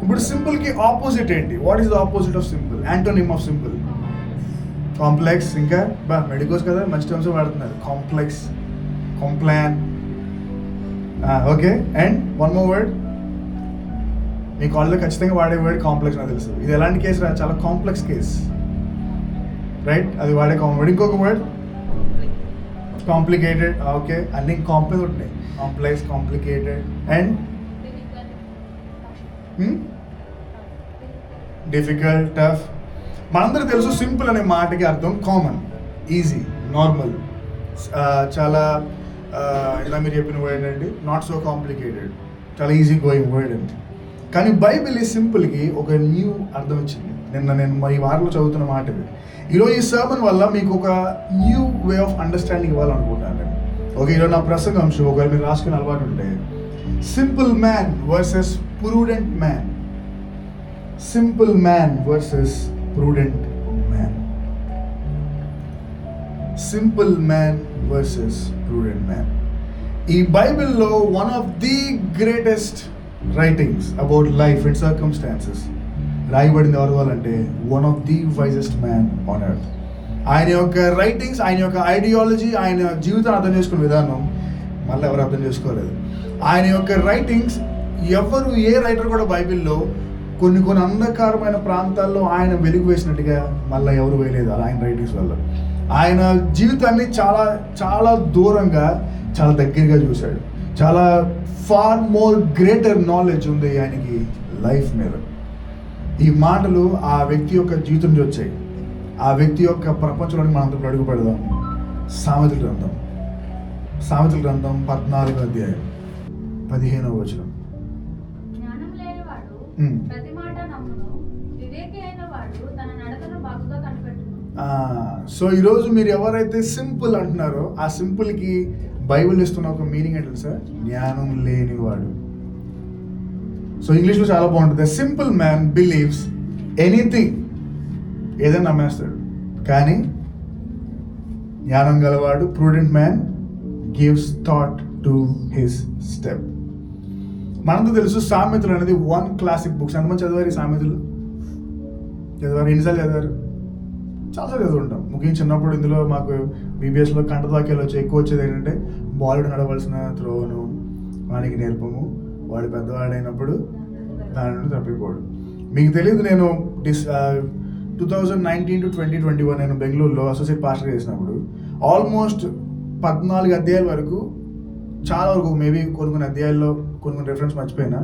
ఇప్పుడు సింపుల్కి ఆపోజిట్ ఏంటి? What is the opposite of simple? Antonym of simple complex. ఇంకా మెడికోస్ కదా, మంచి టర్మ్స్ వాడుతున్నారు. Complex, Complan. Okay, and one more word మీ కాలేజ్లో ఖచ్చితంగా వాడే వర్డ్ కాంప్లెక్స్. నాకు తెలుసు ఇది ఎలాంటి కేసు రా, చాలా కాంప్లెక్స్ కేస్, రైట్? అది వాడే వర్డ్. ఇంకొక వర్డ్ కాంప్లికేటెడ్. ఓకే, అన్ని కాంప్లెక్స్ ఉంటాయి. Complex, complicated and difficult, tough. మనందరూ తెలుసు సింపుల్ అనే మాటకి అర్థం కామన్, ఈజీ, నార్మల్, చాలా ఇలా మీరు చెప్పిన వర్డ్ అండి, నాట్ సో కాంప్లికేటెడ్, చాలా ఈజీ గోయింగ్ వర్డ్ అండి. కానీ బైబిల్ ఈ సింపుల్కి ఒక న్యూ అర్థం వచ్చింది. నేను ఈ వారంలో చదువుతున్న మాట ఇది. ఈరోజు ఈ సర్మన్ వల్ల మీకు ఒక న్యూ వే ఆఫ్ అండర్స్టాండింగ్ ఇవ్వాలనుకుంటున్నాను నేను. ఓకే, ఈరోజు నా ప్రసంగాంశం ఒకవేళ మీరు రాసుకునే అలవాటు ఉంటే, simple man versus prudent man. Simple man versus prudent man. Simple man versus prudent man. ఈ బైబిల్లో one of the greatest writings about life and circumstances రాయబడింది ఎవరి వాళ్ళంటే one of the wisest man on earth. ఆయన యొక్క writings, ఆయన యొక్క ideology, ఆయన జీవితాన్ని అర్థం చేసుకునే విధానం మళ్ళీ ఎవరు అర్థం చేసుకోలేదు. ఆయన యొక్క రైటింగ్స్ ఎవరు, ఏ రైటర్ కూడా బైబిల్లో కొన్ని అంధకారమైన ప్రాంతాల్లో ఆయన వెలుగు వేసినట్టుగా మళ్ళీ ఎవరు వేయలేదు ఆయన రైటింగ్స్ వల్ల. ఆయన జీవితాన్ని చాలా చాలా దూరంగా, చాలా దగ్గరగా చూశాడు. చాలా ఫార్ మోర్ గ్రేటర్ నాలెడ్జ్ ఉంది ఆయనకి లైఫ్ మీద. ఈ మాటలు ఆ వ్యక్తి యొక్క జీవితం నుంచి వచ్చాయి. ఆ వ్యక్తి యొక్క ప్రపంచంలోని మనం అంతకు అడుగు పెడదాం. సామెతల గ్రంథం, సామెతల గ్రంథం 14వ అధ్యాయం 15వ వచనం. సో ఈరోజు మీరు ఎవరైతే సింపుల్ అంటున్నారో ఆ సింపుల్కి బైబిల్ ఇస్తున్న ఒక మీనింగ్ ఏంటంటే సార్, జ్ఞానం లేనివాడు. సో ఇంగ్లీష్లో చాలా బాగుంటుంది. సింపుల్ మ్యాన్ బిలీవ్స్ ఎనీథింగ్, ఏదైనా నమ్మేస్తాడు. కానీ జ్ఞానం గలవాడు, prudent man, gives thought to his step. మనకు తెలుసు సామెతలు అనేది వన్ క్లాసిక్ బుక్స్. ఎంతమంది చదివారు ఈ సామెతలు? చదివారు? ఎన్నిసార్లు చదివారు? చాలాసార్లు చదువుకుంటాం. ముఖ్యంగా చిన్నప్పుడు ఇందులో మాకు బీబీఎస్లో కంటదాఖ్యలు వచ్చి ఎక్కువ వచ్చేది ఏంటంటే, బాలుడు నడవలసిన త్రోవను వానికి నేర్పము, వాడు పెద్దవాడైనప్పుడు దాని నుండి తప్పిపోడు. మీకు తెలియదు, నేను 2019 to 2021 నేను బెంగళూరులో అసోసియేట్ పాస్టర్ చేసినప్పుడు ఆల్మోస్ట్ 14 అధ్యాయాల వరకు, చాలా వరకు మేబీ కొన్ని అధ్యాయాల్లో కొన్ని రెఫరెన్స్ మర్చిపోయినా,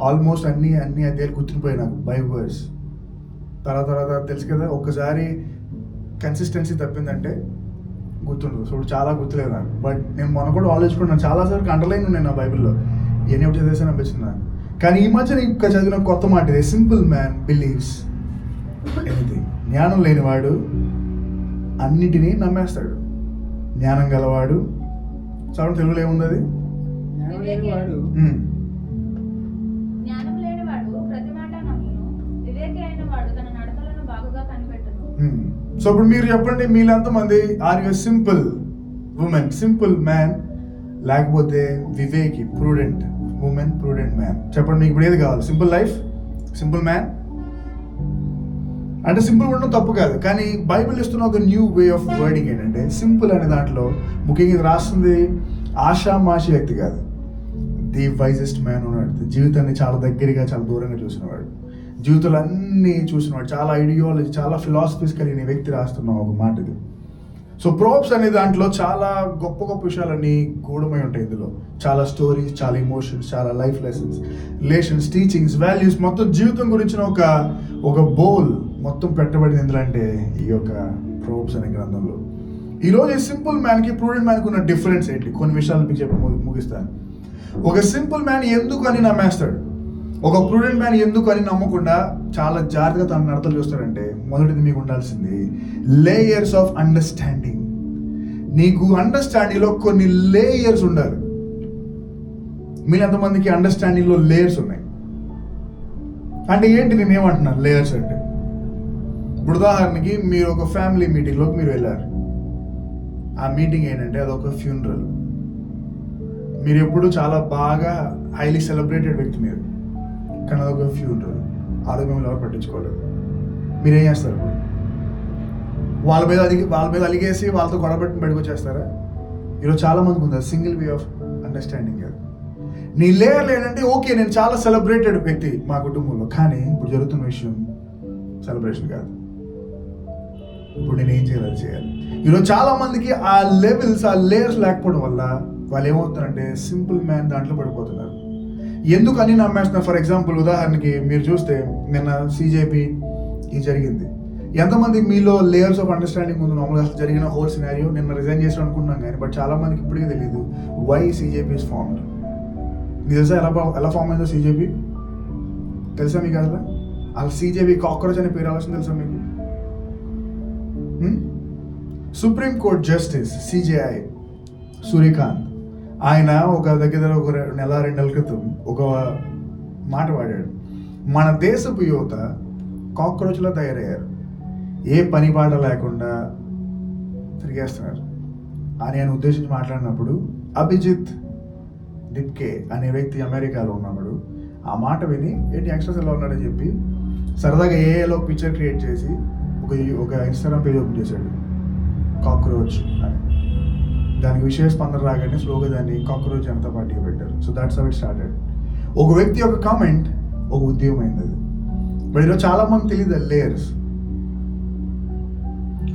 ఆల్మోస్ట్ అన్ని అధ్యాయాలు గుర్తుండిపోయాయి నాకు బై వర్డ్స్. తర్వాత తెలుసు కదా, ఒక్కసారి కన్సిస్టెన్సీ తప్పిందంటే గుర్తుండదు. సో చాలా గుర్తులేదు నాకు. బట్ నేను మొన్న కూడా ఆలోచించుకున్నాను, చాలాసార్లు అండర్లైన్ ఉన్నాయి నా బైబిల్లో, ఏం ఎప్పుడు చదివేసాను అనిపించింది నాకు. కానీ ఈ మధ్య ఇంకా చదివిన కొత్త మాట ఇదే, సింపుల్ మ్యాన్ బిలీవ్స్ ఎనీథింగ్. జ్ఞానం లేనివాడు అన్నిటినీ నమ్మేస్తాడు. జ్ఞానం గలవాడు, చదువు తెలుగులో ఏముంది అది? సో ఇప్పుడు మీరు చెప్పండి, మీలంతమంది are you simple women, simple man, లేకపోతే వివేకి, ప్రూడెంట్ ఉమెన్, ప్రూడెంట్ మ్యాన్? చెప్పండి, మీకు ఇప్పుడు ఏది కావాలి? Simple life, simple man? అంటే సింపుల్ ఉండడం తప్పు కాదు, కానీ బైబిల్ ఇస్తున్న ఒక న్యూ వే ఆఫ్ వర్డింగ్ ఏంటంటే, సింపుల్ అనే దాంట్లో ముఖ్యంగా ఇది రాస్తుంది ఆషామాషి వ్యక్తి కాదు, ది వైజెస్ట్ మ్యాన్ ఉన్నాడు. జీవితాన్ని చాలా దగ్గరగా, చాలా దూరంగా చూసినవాడు, జీవితాలు అన్నీ చూసినవాడు, చాలా ఐడియాలజీ, చాలా ఫిలాసఫీస్ కలిగిన వ్యక్తి రాస్తున్నాం ఒక మాట ఇది. సో ప్రోబ్స్ అనే దాంట్లో చాలా గొప్ప గొప్ప విషయాలన్నీ గూఢమై ఉంటాయి. ఇందులో చాలా స్టోరీస్, చాలా ఎమోషన్స్, చాలా life lessons, relations, teachings, values, మొత్తం జీవితం గురించిన ఒక బౌల్ మొత్తం పెట్టబడింది ఎందులో అంటే ఈ యొక్క ప్రోబ్స్ అనే గ్రంథంలో. ఈరోజు ఈ సింపుల్ మ్యాన్కి, ప్రూడెంట్ మ్యాన్కి ఉన్న డిఫరెన్స్ ఏంటి? కొన్ని విషయాలు మీకు చెప్పి ముగిస్తాను. ఒక సింపుల్ మ్యాన్ ఎందుకు అని నమ్మేస్తాడు, ఒక ప్రూడెంట్ మ్యాన్ ఎందుకు అని నమ్మకుండా చాలా జాగ్రత్తగా తన నడతలు చూస్తాడంటే, మొదటిది మీకు ఉండాల్సింది లేయర్స్ ఆఫ్ అండర్స్టాండింగ్. నీకు అండర్స్టాండింగ్లో కొన్ని లేయర్స్ ఉండాలి. మీరు ఎంతమందికి అండర్స్టాండింగ్లో లేయర్స్ ఉన్నాయి? అంటే ఏంటి, నేను ఏమంటున్నాను లేయర్స్ అంటే? ఇప్పుడు ఉదాహరణకి మీరు ఒక ఫ్యామిలీ మీటింగ్లోకి మీరు వెళ్ళారు. ఆ మీటింగ్ ఏంటంటే అదొక ఫ్యూనరల్. మీరు ఎప్పుడు చాలా బాగా హైలీ సెలబ్రేటెడ్ వ్యక్తి, మీరు కానీ అదొక ఫ్యూ ఉంటారు. ఆరోగ్యం ఎవరు పట్టించుకోలేదు. మీరేం చేస్తారు ఇప్పుడు? వాళ్ళ మీద అలిగేసి వాళ్ళతో గొడవపెట్టి బయటకు వచ్చేస్తారా? ఈరోజు చాలా మందికి ఉంది సింగిల్ వే ఆఫ్ అండర్స్టాండింగ్. అది నీ లేయర్ లేదంటే ఓకే, నేను చాలా సెలబ్రేటెడ్ వ్యక్తి మా కుటుంబంలో, కానీ ఇప్పుడు జరుగుతున్న విషయం సెలబ్రేషన్ కాదు. ఇప్పుడు నేను ఏం చేయాలి. ఈరోజు చాలా మందికి ఆ లెవెల్స్, ఆ లేయర్స్ లేకపోవడం వల్ల వాళ్ళు ఏమవుతారంటే సింపుల్ మ్యాన్ దాంట్లో పడిపోతున్నారు. ఎందుకని నమ్మేస్తున్నారు? ఫర్ ఎగ్జాంపుల్, ఉదాహరణకి మీరు చూస్తే నిన్న CJP ఇది జరిగింది. ఎంతమంది మీలో లేయర్స్ ఆఫ్ అండర్స్టాండింగ్ ఉంది? నార్మల్గా జరిగిన హోల్ సినారియో నిన్న రిజైన్ చేసి అనుకున్నాం కానీ, బట్ చాలా మందికి ఇప్పటికీ తెలియదు వై CJP ఇస్ ఫార్మ్డ్. మీకు తెలుసా ఎలా ఫామ్ అయిందో CJP? తెలుసా మీకు? అసలు CJP కాక్రోచ్ అనే పేరు రావాల్సింది తెలుసా మీకు? Supreme court justice CJI Suryakant, ఆయన ఒక దగ్గర ఒక 1-2 నెలల క్రితం ఒక మాట వాడాడు. మన దేశపు యువత కాక్రోచ్లో తయారయ్యారు, ఏ పని పాట లేకుండా తిరిగేస్తున్నారు అని ఆయన ఉద్దేశించి మాట్లాడినప్పుడు, అభిజిత్ డిప్కే అనే వ్యక్తి అమెరికాలో ఉన్నప్పుడు ఆ మాట విని ఏంటి యంగ్స్టర్స్ ఎలా ఉన్నాడని చెప్పి సరదాగా ఏఏలో పిక్చర్ క్రియేట్ చేసి ఒక ఇన్స్టాగ్రామ్ పేజ్ ఓపెన్ చేశాడు, కాక్రోచ్ అని. దానికి విశేష స్పందన రాగానే స్లోగా దాన్ని కాక్రోచ్ జనతా పార్టీకి పెట్టారు. So that's how it started. ఒక వ్యక్తి యొక్క కామెంట్ ఒక ఉద్యమం అయింది అది. బట్ ఈరోజు చాలా మంది తెలియదు లేయర్స్.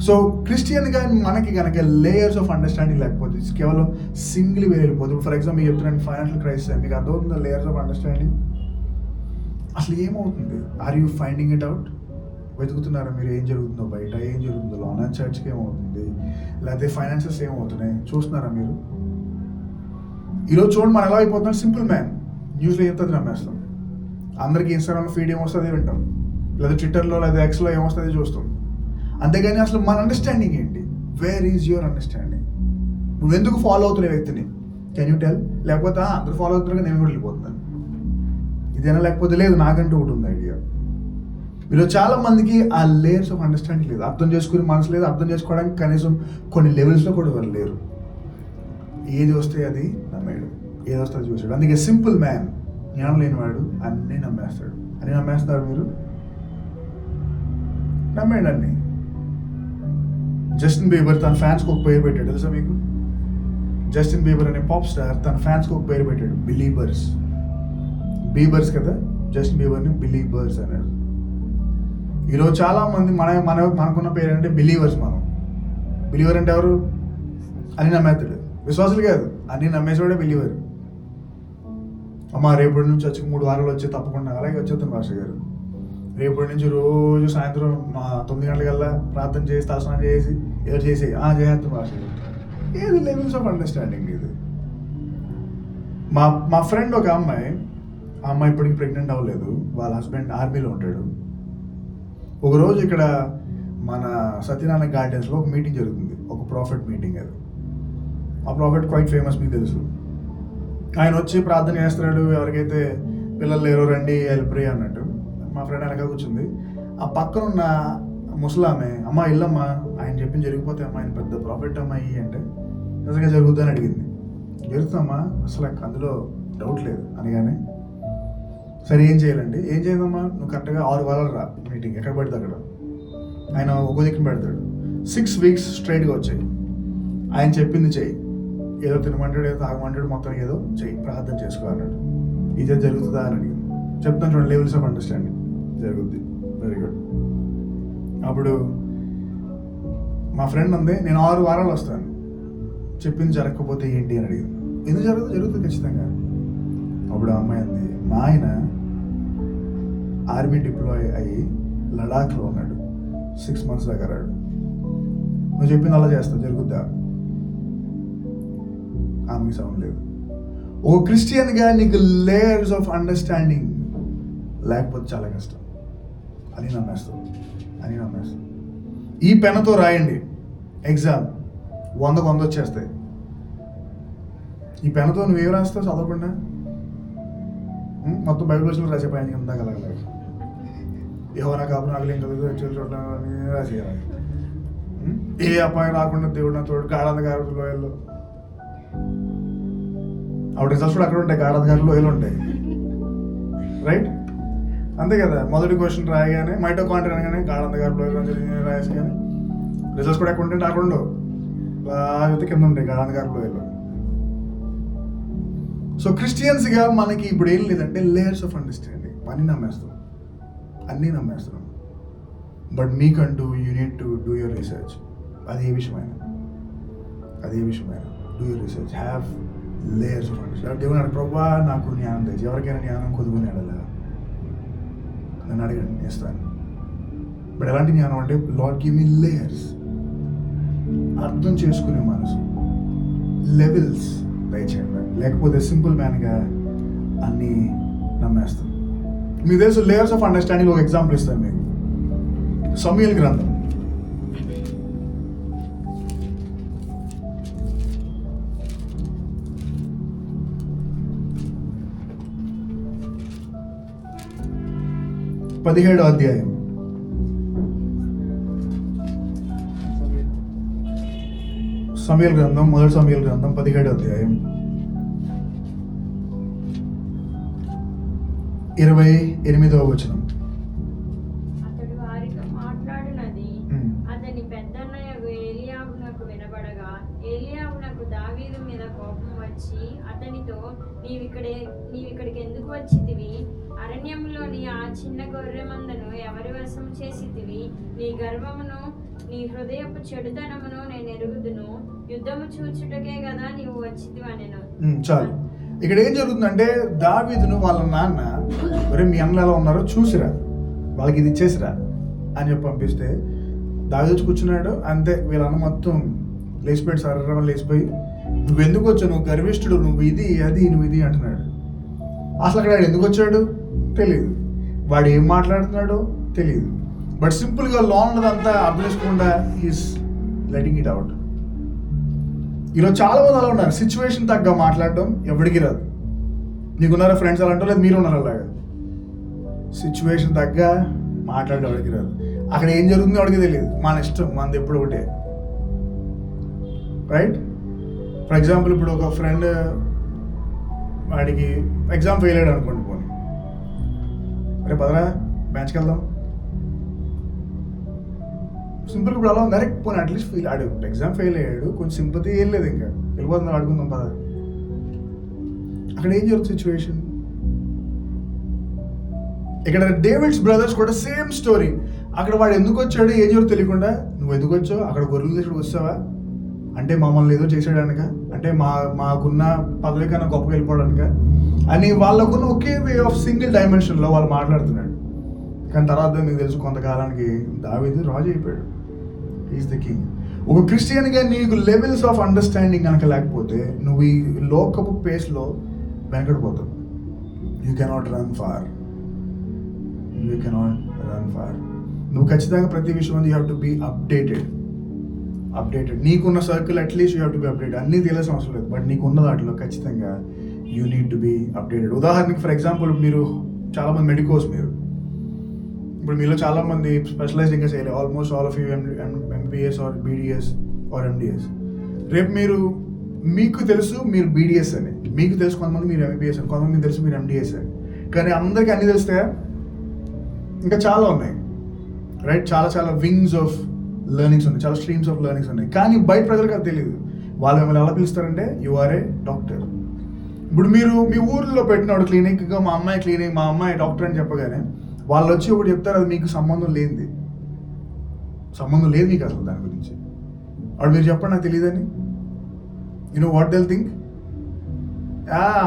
సో క్రిస్టియన్గా మనకి కనుక లేయర్స్ ఆఫ్ అండర్స్టాండింగ్ లేకపోతే కేవలం సింగిల్ వే వెళ్ళిపోతుంది. ఫర్ ఎగ్జాంపుల్ మీకు చెప్తున్నాను, ఫైనాన్షియల్ క్రైసిస్, మీకు అర్థమవుతుందా లేయర్స్ ఆఫ్ అండర్స్టాండింగ్? అసలు ఏమవుతుంది? Are you finding it out? వెతుకుతున్నారా మీరు? ఏం జరుగుతుందో బయట, ఏం జరుగుతుందో లోన, చర్చ్కి ఏమవుతుంది, లేకపోతే ఫైనాన్సెస్ ఏమవుతున్నాయి చూస్తున్నారా మీరు? ఈరోజు చూడండి మనం ఎలా అయిపోతున్నాం. సింపుల్ మ్యాన్ న్యూస్లో చెప్తుంది నమ్మేస్తాం. అందరికీ ఇన్స్టాగ్రామ్లో ఫీడ్ ఏమొస్తుంది వింటాం, లేదా ట్విట్టర్లో లేదా ఎక్స్లో ఏమొస్తుంది చూస్తాం. అంతేగాని అసలు మన అండర్స్టాండింగ్ ఏంటి? Where is your understanding? నువ్వు ఎందుకు ఫాలో అవుతున్న వ్యక్తిని కెన్ యూ టెల్? లేకపోతే అందరూ ఫాలో అవుతున్నారు నేను కూడా వెళ్ళిపోతున్నాను ఇదేనా? లేకపోతే లేదు నాకంటూ ఒకటి ఉంది ఐడియా. ఈరోజు చాలా మందికి ఆ లేయర్స్ ఆఫ్ అండర్స్టాండింగ్ లేదు, అర్థం చేసుకునే మనసు లేదు, అర్థం చేసుకోవడానికి కనీసం కొన్ని లెవెల్స్లో కూడా వాళ్ళు లేరు. ఏది వస్తే అది నమ్మేయడం, ఏది వస్తే అది చూసాడు. అందుకే సింపుల్ మ్యాన్, జ్ఞానం లేనివాడు అన్నీ నమ్మేస్తాడు. అన్నీ నమ్మేస్తారు మీరు? నమ్మేయండి అన్నీ. జస్టిన్ బీబర్ తన ఫ్యాన్స్కి ఒక పేరు పెట్టాడు తెలుసా మీకు? జస్టిన్ బీబర్ అనే పాప్ స్టార్ తన ఫ్యాన్స్కి ఒక పేరు పెట్టాడు, బిలీబర్స్. బీబర్స్ కదా, జస్టిన్ బీబర్ని బిలీబర్స్ అన్నాడు. ఈరోజు చాలా మంది మనకున్న పేరు అంటే బిలీవర్స్. మనం బిలీవర్ అంటే ఎవరు? అని నమ్మేస్తాడు. విశ్వాసులు కాదు, అన్ని నమ్మేసేవాడే బిలీవర్. అమ్మ రేపటి నుంచి వచ్చి 3 వారాలు వచ్చి తప్పకుండా అలాగే వచ్చేస్తాను మాస్టర్ గారు. రేపటి నుంచి రోజు సాయంత్రం 9 గంటలకల్లా ప్రార్థన చేసి తలస్నానం చేసి ఏదో చేసి చేస్తాను మాస్టర్ గారు. ఏది లెవెల్స్ ఆఫ్ అండర్స్టాండింగ్ ఇది? మా ఫ్రెండ్ ఒక అమ్మాయి ఇప్పటికి ప్రెగ్నెంట్ అవ్వలేదు, వాళ్ళ హస్బెండ్ ఆర్మీలో ఉంటాడు. ఒకరోజు ఇక్కడ మన సత్యనారాయణ గార్డెన్స్లో ఒక మీటింగ్ జరుగుతుంది, ఒక ప్రాఫిట్ మీటింగ్. అది ఆ ప్రాఫిట్ క్వైట్ ఫేమస్, మీకు తెలుసు. ఆయన వచ్చి ప్రార్థన చేస్తున్నాడు, ఎవరికైతే పిల్లలు లేరో రండి హెల్ప్ రే అన్నట్టు. మా ఫ్రెండ్ వెనక కూర్చుంది. ఆ పక్కన ఉన్న ముసలామె, అమ్మ ఇల్లమ్మా ఆయన చెప్పింది జరిగిపోతే అమ్మ ఆయన పెద్ద ప్రాఫిట్ అమ్మాయి అంటే నిజంగా జరుగుతుందని అడిగింది. జరుగుతుందమ్మా అసలు అందులో డౌట్ లేదు అనగానే, సరే ఏం చేయాలండి? ఏం చేయదమ్మా, నువ్వు కరెక్ట్గా 6 వారాలు రా మీటింగ్, ఎక్కడ పడితే అక్కడ. ఆయన ఒక దిక్కున పెడతాడు. 6 వీక్స్ స్ట్రైట్గా వచ్చాయి. ఆయన చెప్పింది చెయ్యి, ఏదో తినమంటాడు, ఏదో తాగమంటాడు, మొత్తం ఏదో చెయ్యి, ప్రార్థన చేసుకో అన్నాడు. ఇదే జరుగుతుందా అని అడిగింది. చెప్తాను చూడండి, లెవెల్స్ ఆఫ్ అండర్స్టాండింగ్. జరుగుద్ది. Very good. అప్పుడు మా ఫ్రెండ్ ఉంది, నేను 6 వారాలు వస్తాను, చెప్పింది జరగకపోతే ఏంటి అని అడిగింది. ఎందుకు జరుగుతుంది ఖచ్చితంగా. అప్పుడు ఆ అమ్మాయి అంది, మా ఆయన ఆర్మీ డిప్లాయ్ అయ్యి లడాఖ్లో ఉన్నాడు, 6 months దాకా రాడు, నువ్వు చెప్పింది అలా చేస్తావు, జరుగుద్దా? ఆమెకి సౌండ్ లేదు. ఓ క్రిస్టియన్గా నీకు లేయర్స్ ఆఫ్ అండర్స్టాండింగ్ లేకపోతే చాలా కష్టం. అని నమ్మేస్తావు. ఈ పెన్నుతో రాయండి ఎగ్జామ్, 100కు 100 వచ్చేస్తాయి. ఈ పెన్నుతో నువ్వేం రాస్తావు చదవకుండా? మొత్తం బైబిల్ వర్షన్లు రాసే పైన కింద కలగలేదు. ఎవరైనా కాపు నాకు ఏం కలదు చోట్ల రాసేయాలి. ఏ అపాయం రాకుండా దేవుడు నా తోడు, గాఢంధకార లోయల్లో. అప్పుడు రిజల్ట్స్ కూడా అక్కడ ఉంటాయి, గాఢంధకార లోయలు ఉంటాయి. రైట్? అంతే కదా, మొదటి క్వశ్చన్ రాయగానే మైటోకాండ్రియా అనగానే గాఢంధ గర్భంలో రాయేసి కానీ రిజల్ట్స్ కూడా ఎక్కువ ఉంటే అక్కడ ఉండవు, బాగా కింద ఉంటాయి గాఢంధ గర్భంలో. సో క్రిస్టియన్స్గా మనకి ఇప్పుడు ఏం లేదంటే లేయర్స్ ఆఫ్ అండర్స్టాండింగ్. అన్నీ నమ్మేస్తున్నాం. బట్ మీకంటూ you need to do your research. అదే విషయమైన do your research, have layers of understanding. దేవుడు ప్రభా నాకు జ్ఞానం తెచ్చి, ఎవరికైనా జ్ఞానం కొదుకుని అడలా నన్ను అడగండి ఇస్తాను. బట్ ఎలాంటి జ్ఞానం అంటే లార్డ్ గివ్ మీ లేయర్స్, అర్థం చేసుకునే మనసు, లెవెల్స్ దయచేయండి. లేకపోతే సింపుల్ మ్యాన్గా అన్నీ నమ్మేస్తాం. మీకు తెలుసు లేయర్స్ ఆఫ్ అండర్స్టాండింగ్ ఒక ఎగ్జాంపుల్ ఇస్తాను మీకు. సమూయేలు గ్రంథం 17వ అధ్యాయం. సమూయేలు గ్రంథం, మొదటి సమూయేలు గ్రంథం 17వ అధ్యాయం 28వ వచనం. అతడు వారితో మాట్లాడినది అతని పెద్దన్నయ్యకు ఏలీయాబునకు వినబడగా, ఏలీయాబునకు దావీదు మీద కోపం వచ్చి అతనితో, నీవిక్కడికి ఎందుకు వచ్చితివి? అరణ్యంలోని ఆ చిన్న గొర్రె మందను ఎవరి వశం చేసితివి? నీ గర్వమును నీ హృదయపు చెడుతనమును నేను ఎరుగుదును. యుద్ధము చూచుటకే కదా నీవు వచ్చితివి అనెను. చాలు. ఇక్కడ ఏం జరుగుతుందంటే దావీదును వాళ్ళ నాన్న, ఒరే మీ అన్నలు ఎలా ఉన్నారో చూసిరా, వాళ్ళకి ఇది ఇచ్చేసిరా అని చెప్పి పంపిస్తే దావీదు కూర్చున్నాడు. అంతే, వీళ్ళన్న మొత్తం లేచిపోయాడు, సర్ర లేచిపోయి నువ్వెందుకు వచ్చావు, నువ్వు గర్విష్ఠుడు, నువ్వు ఇది అది నువ్వు ఇది అంటున్నాడు. అసలు అక్కడ ఎందుకు వచ్చాడు తెలియదు, వాడు ఏం మాట్లాడుతున్నాడో తెలియదు. బట్ సింపుల్గా లోన్ ఉన్నదంతా అర్థం చేసుకోకుండా ఈస్ లెటింగ్ ఇట్ అవుట్. ఈరోజు చాలా మంది అలా ఉన్నారు, సిచ్యువేషన్ తగ్గ మాట్లాడడం ఎవరికి రాదు. నీకున్నారా ఫ్రెండ్స్ అలా అంటారు, లేదు మీరు ఉన్నారు అలాగా. సిచ్యువేషన్ తగ్గ మాట్లాడడం ఎవరికి రాదు. అక్కడ ఏం జరుగుతుందో ఎవరికి తెలియదు, మన ఇష్టం, మనది ఎప్పుడు ఒకటే. రైట్? ఫర్ ఎగ్జాంపుల్ ఇప్పుడు ఒక ఫ్రెండ్ వాడికి ఎగ్జామ్ ఫెయిల్ అయ్యాడు అనుకోండి, పోనీ రేపు పదరా మ్యాచ్కి వెళ్దాం. సింపుల్ ఇప్పుడు అలా డైరెక్ట్ పోనీ అట్లీస్ట్ ఫీల్ ఆడు ఎగ్జామ్ ఫెయిల్ అయ్యాడు, కొంచెం సింపతి ఏం లేదు, ఇంకా వెళ్ళిపోతుందాం అడుగుందాం పద. అక్కడ ఏం జరుగుతుంది సిచ్యువేషన్? ఇక్కడ డేవిడ్స్ బ్రదర్స్ కూడా సేమ్ స్టోరీ. అక్కడ వాడు ఎందుకు వచ్చాడు, ఏం జరుగుతుంది తెలియకుండా, నువ్వు ఎందుకు వచ్చావు, అక్కడ గొర్రెలు తీసుకుని వస్తావా అంటే మమ్మల్ని ఏదో చేసేయడానిక, అంటే మాకున్న పదవి కన్నా గొప్పగా వెళ్ళిపోవడానిక అని వాళ్ళకున్న ఒకే వే ఆఫ్ సింగిల్ డైమెన్షన్లో వాళ్ళు మాట్లాడుతున్నాడు. కానీ తర్వాత మీకు తెలుసు, కొంతకాలానికి దావీదు రాజు అయిపోయాడు. Is the king. ఒక క్రిస్టియన్గా నీకు లెవెల్స్ ఆఫ్ అండర్స్టాండింగ్ కనుక లేకపోతే నువ్వు ఈ లోకపు పేస్లో వెనకడిపోతావు. You cannot run far. నువ్వు ఖచ్చితంగా ప్రతి విషయం you have to be updated. నీకున్న circle at least you have to be updated. అన్నీ తెలియాల్సిన అవసరం లేదు, బట్ నీకున్న దాంట్లో ఖచ్చితంగా you need to be updated. ఉదాహరణకి ఫర్ ఎగ్జాంపుల్ మీరు చాలామంది మెడికోస్, మీరు ఇప్పుడు మీలో చాలామంది స్పెషలైజ్డ్ ఇంకా చేయలేదు. Almost all of you MBBS or BDS or MDS. రేపు మీకు తెలుసు మీరు బీడీఎస్ అని, మీకు తెలుసు కొంతమంది మీరు ఎంబీబీఎస్ అని, కొంతమంది తెలుసు మీరు ఎండిఎస్ అని. కానీ అందరికీ అన్నీ తెలిస్తే ఇంకా చాలా ఉన్నాయి, రైట్? చాలా వింగ్స్ ఆఫ్ లెర్నింగ్స్ ఉన్నాయి, చాలా స్ట్రీమ్స్ ఆఫ్ లెర్నింగ్స్ ఉన్నాయి. కానీ బయట ప్రజలకు అది తెలియదు. వాళ్ళు మిమ్మల్ని ఎలా పిలుస్తారంటే యు ఆర్ ఏ డాక్టర్. ఇప్పుడు మీరు మీ ఊర్లో పెట్టినాడు క్లినిక్గా, మా అమ్మాయి క్లినిక్, మా అమ్మాయి డాక్టర్ అని చెప్పగానే వాళ్ళు వచ్చి ఒకటి చెప్తారు, అది మీకు సంబంధం లేదు మీకు అసలు దాని గురించి. అప్పుడు మీరు చెప్పండి నాకు తెలియదని. You know what they'll think,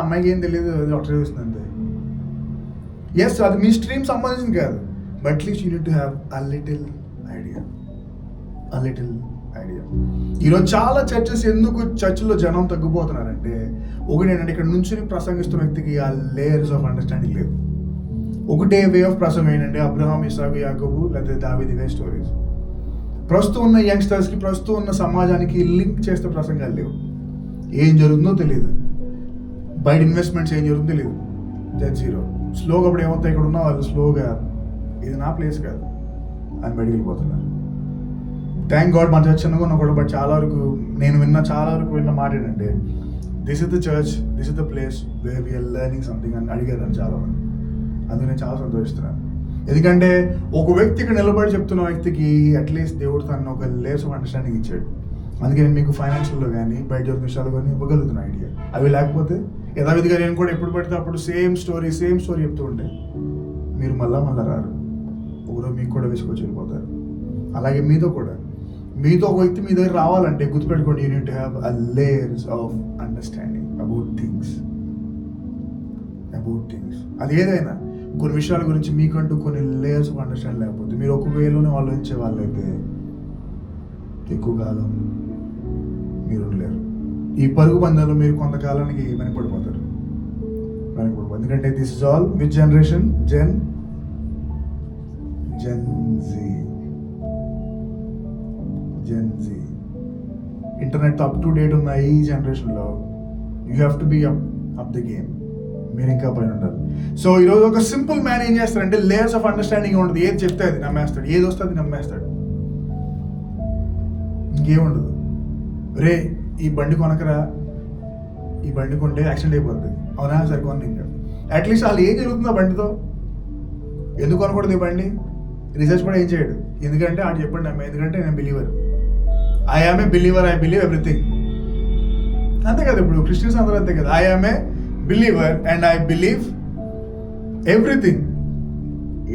అమ్మాయికి ఏం తెలియదు, డాక్టర్ చేస్తుంది అంతే. ఎస్, అది మీ స్ట్రీమ్ సంబంధించింది కాదు, but at least you need to have a little idea. ఈరోజు చాలా చర్చెస్ ఎందుకు చర్చిలో జనం తగ్గిపోతున్నారంటే, ఒకటి ఏంటంటే ఇక్కడ నుంచి ప్రసంగిస్తున్న వ్యక్తికి ఆ లేయర్స్ ఆఫ్ అండర్స్టాండింగ్ లేదు. ఒకటే వే ఆఫ్ ప్రసంగం ఏంటంటే అబ్రహాం, ఇసాకు, యాకోబు లేదా దావీదు ఇవే స్టోరీస్. ప్రస్తుతం ఉన్న యంగ్స్టర్స్కి, ప్రస్తుతం ఉన్న సమాజానికి లింక్ చేస్తే ప్రసంగాలు లేవు. ఏం జరుగుతుందో తెలియదు, బయట ఇన్వెస్ట్మెంట్స్ ఏం జరుగుతుందో తెలియదు, దట్ జీరో. స్లోగా అప్పుడు ఏమవుతాయి, ఇక్కడ ఉన్న వాళ్ళు స్లోగా ఇది నా ప్లేస్ కాదు అని బయటికి వెళ్ళిపోతున్నారు. థ్యాంక్ గాడ్ మన చర్చ్ చిన్నగా ఉన్నా కూడా, బట్ చాలా వరకు నేను చాలా వరకు విన్న మాట ఏంటంటే, this is the church, this is the place where we're learning something అని అడిగారు చాలామంది. అందుకు నేను చాలా సంతోషిస్తున్నాను. ఎందుకంటే ఒక వ్యక్తి ఇక్కడ నిలబడి చెప్తున్న వ్యక్తికి అట్లీస్ట్ దేవుడు తను ఒక లేయర్స్ ఆఫ్ అండర్స్టాండింగ్ ఇచ్చాడు. అందుకే నేను మీకు ఫైనాన్షియల్లో కానీ బయట జరిగిన విషయాలు కానీ ఇవ్వగలుగుతున్న ఐడియా. అవి లేకపోతే యథావిధిగా నేను కూడా ఎప్పుడు పడితే అప్పుడు సేమ్ స్టోరీ చెప్తూ ఉంటే మీరు మళ్ళా రారు. ఒకరోజు మీకు కూడా వేసుకొచ్చి వెళ్ళిపోతారు. అలాగే మీతో ఒక వ్యక్తి మీ దగ్గర రావాలంటే గుర్తుపెట్టుకోండి, you need to have a layers of understanding about things. అది ఏదైనా కొన్ని విషయాల గురించి మీకంటూ కొన్ని లేయర్స్ ఆఫ్ అండర్స్టాండింగ్ లేకపోతే మీరు ఒక వేలోనే ఆలోచించే వాళ్ళైతే ఎక్కువ కాలం మీరు ఉండలేరు. ఈ పరుగు పందాల్లో మీరు కొంతకాలానికి వెనకబడిపోతారు. ఎందుకంటే this is all which generation? Gen Z. Internet up to date ఉన్న ఈ జనరేషన్లో you have to be up the game. మీరు ఇంకా పైన ఉండాలి. సో ఈరోజు ఒక సింపుల్ మ్యాన్ ఏం చేస్తారంటే లేయర్స్ ఆఫ్ అండర్స్టాండింగ్ ఉంటుంది. ఏది చెప్తే అది నమ్మేస్తాడు, ఏది వస్తే అది నమ్మేస్తాడు, ఇంకేముండదు. రే ఈ బండి కొనకరా, ఈ బండి కొంటే యాక్సిడెంట్ అయిపోతుంది, అవునా సరికొంది. ఇంకా అట్లీస్ట్ వాళ్ళు ఏం జరుగుతుందో బండితో, ఎందుకు కొనకూడదు ఈ బండి, రీసెర్చ్ కూడా ఏం చేయడు. ఎందుకంటే ఆడు చెప్పండి నమ్మే, ఎందుకంటే నేను believer, I am a believer, I believe everything. అంతే కదా, ఇప్పుడు క్రిస్టియన్స్ అందరూ అంతే కదా, I am a believer and I believe everything.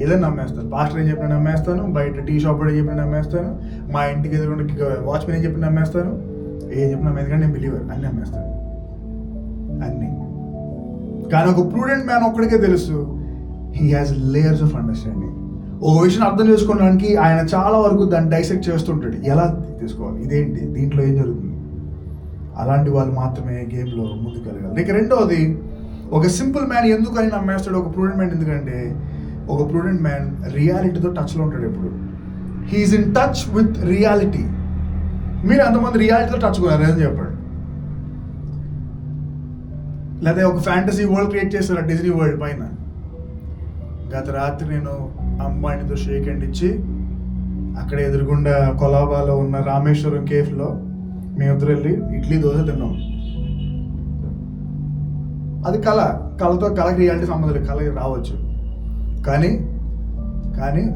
ఏదైనా నమ్మేస్తాను, పాస్టర్ ఏం చెప్పినా నమ్మేస్తాను, బయట టీ షాప్ ఏం చెప్పినా నమ్మేస్తాను, మా ఇంటికి ఎదురుకుండా వాచ్మెన్ ఏం చెప్పినా నమ్మేస్తాను, ఏం చెప్పినా ఎందుకంటే నేను బిలీవర్ అన్ని నమ్మేస్తాను అన్నీ. కానీ ఒక ప్రూడెంట్ మ్యాన్ ఒక్కడికే తెలుసు, he has layers of understanding. ఒక విషయం అర్థం చేసుకోవడానికి ఆయన చాలా వరకు దాన్ని డైసెక్ట్ చేస్తుంటాడు, ఎలా తీసుకోవాలి, ఇదేంటి, దీంట్లో ఏం జరుగుతుంది. అలాంటి వాళ్ళు మాత్రమే గేమ్లో ముందుకు వెళ్ళగలరు. ఇక రెండవది, ఒక సింపుల్ మ్యాన్ ఎందుకని నమ్మేస్తాడు ఒక ప్రూడెంట్ మ్యాన్? ఎందుకంటే ఒక ప్రూడెంట్ మ్యాన్ రియాలిటీతో టచ్లో ఉంటాడు ఎప్పుడు. He is in touch with reality. మీరు అంతమంది రియాలిటీతో టచ్ కొన్నారు అని చెప్పండి. లేదా ఒక ఫ్యాంటసీ వరల్డ్ క్రియేట్ చేస్తారు డిజ్నీ వరల్డ్ పైన. గత రాత్రి నేను అంబానీతో షేక్ హ్యాండ్ ఇచ్చి అక్కడ ఎదురుగుండా కొలాబాలో ఉన్న రామేశ్వరం కేఫ్లో మేమిద్దరు వెళ్ళి ఇడ్లీ దోశ తిన్నాం. అది కళకి రియాలిటీ సంబంధం లేదు, కళ రావచ్చు. కానీ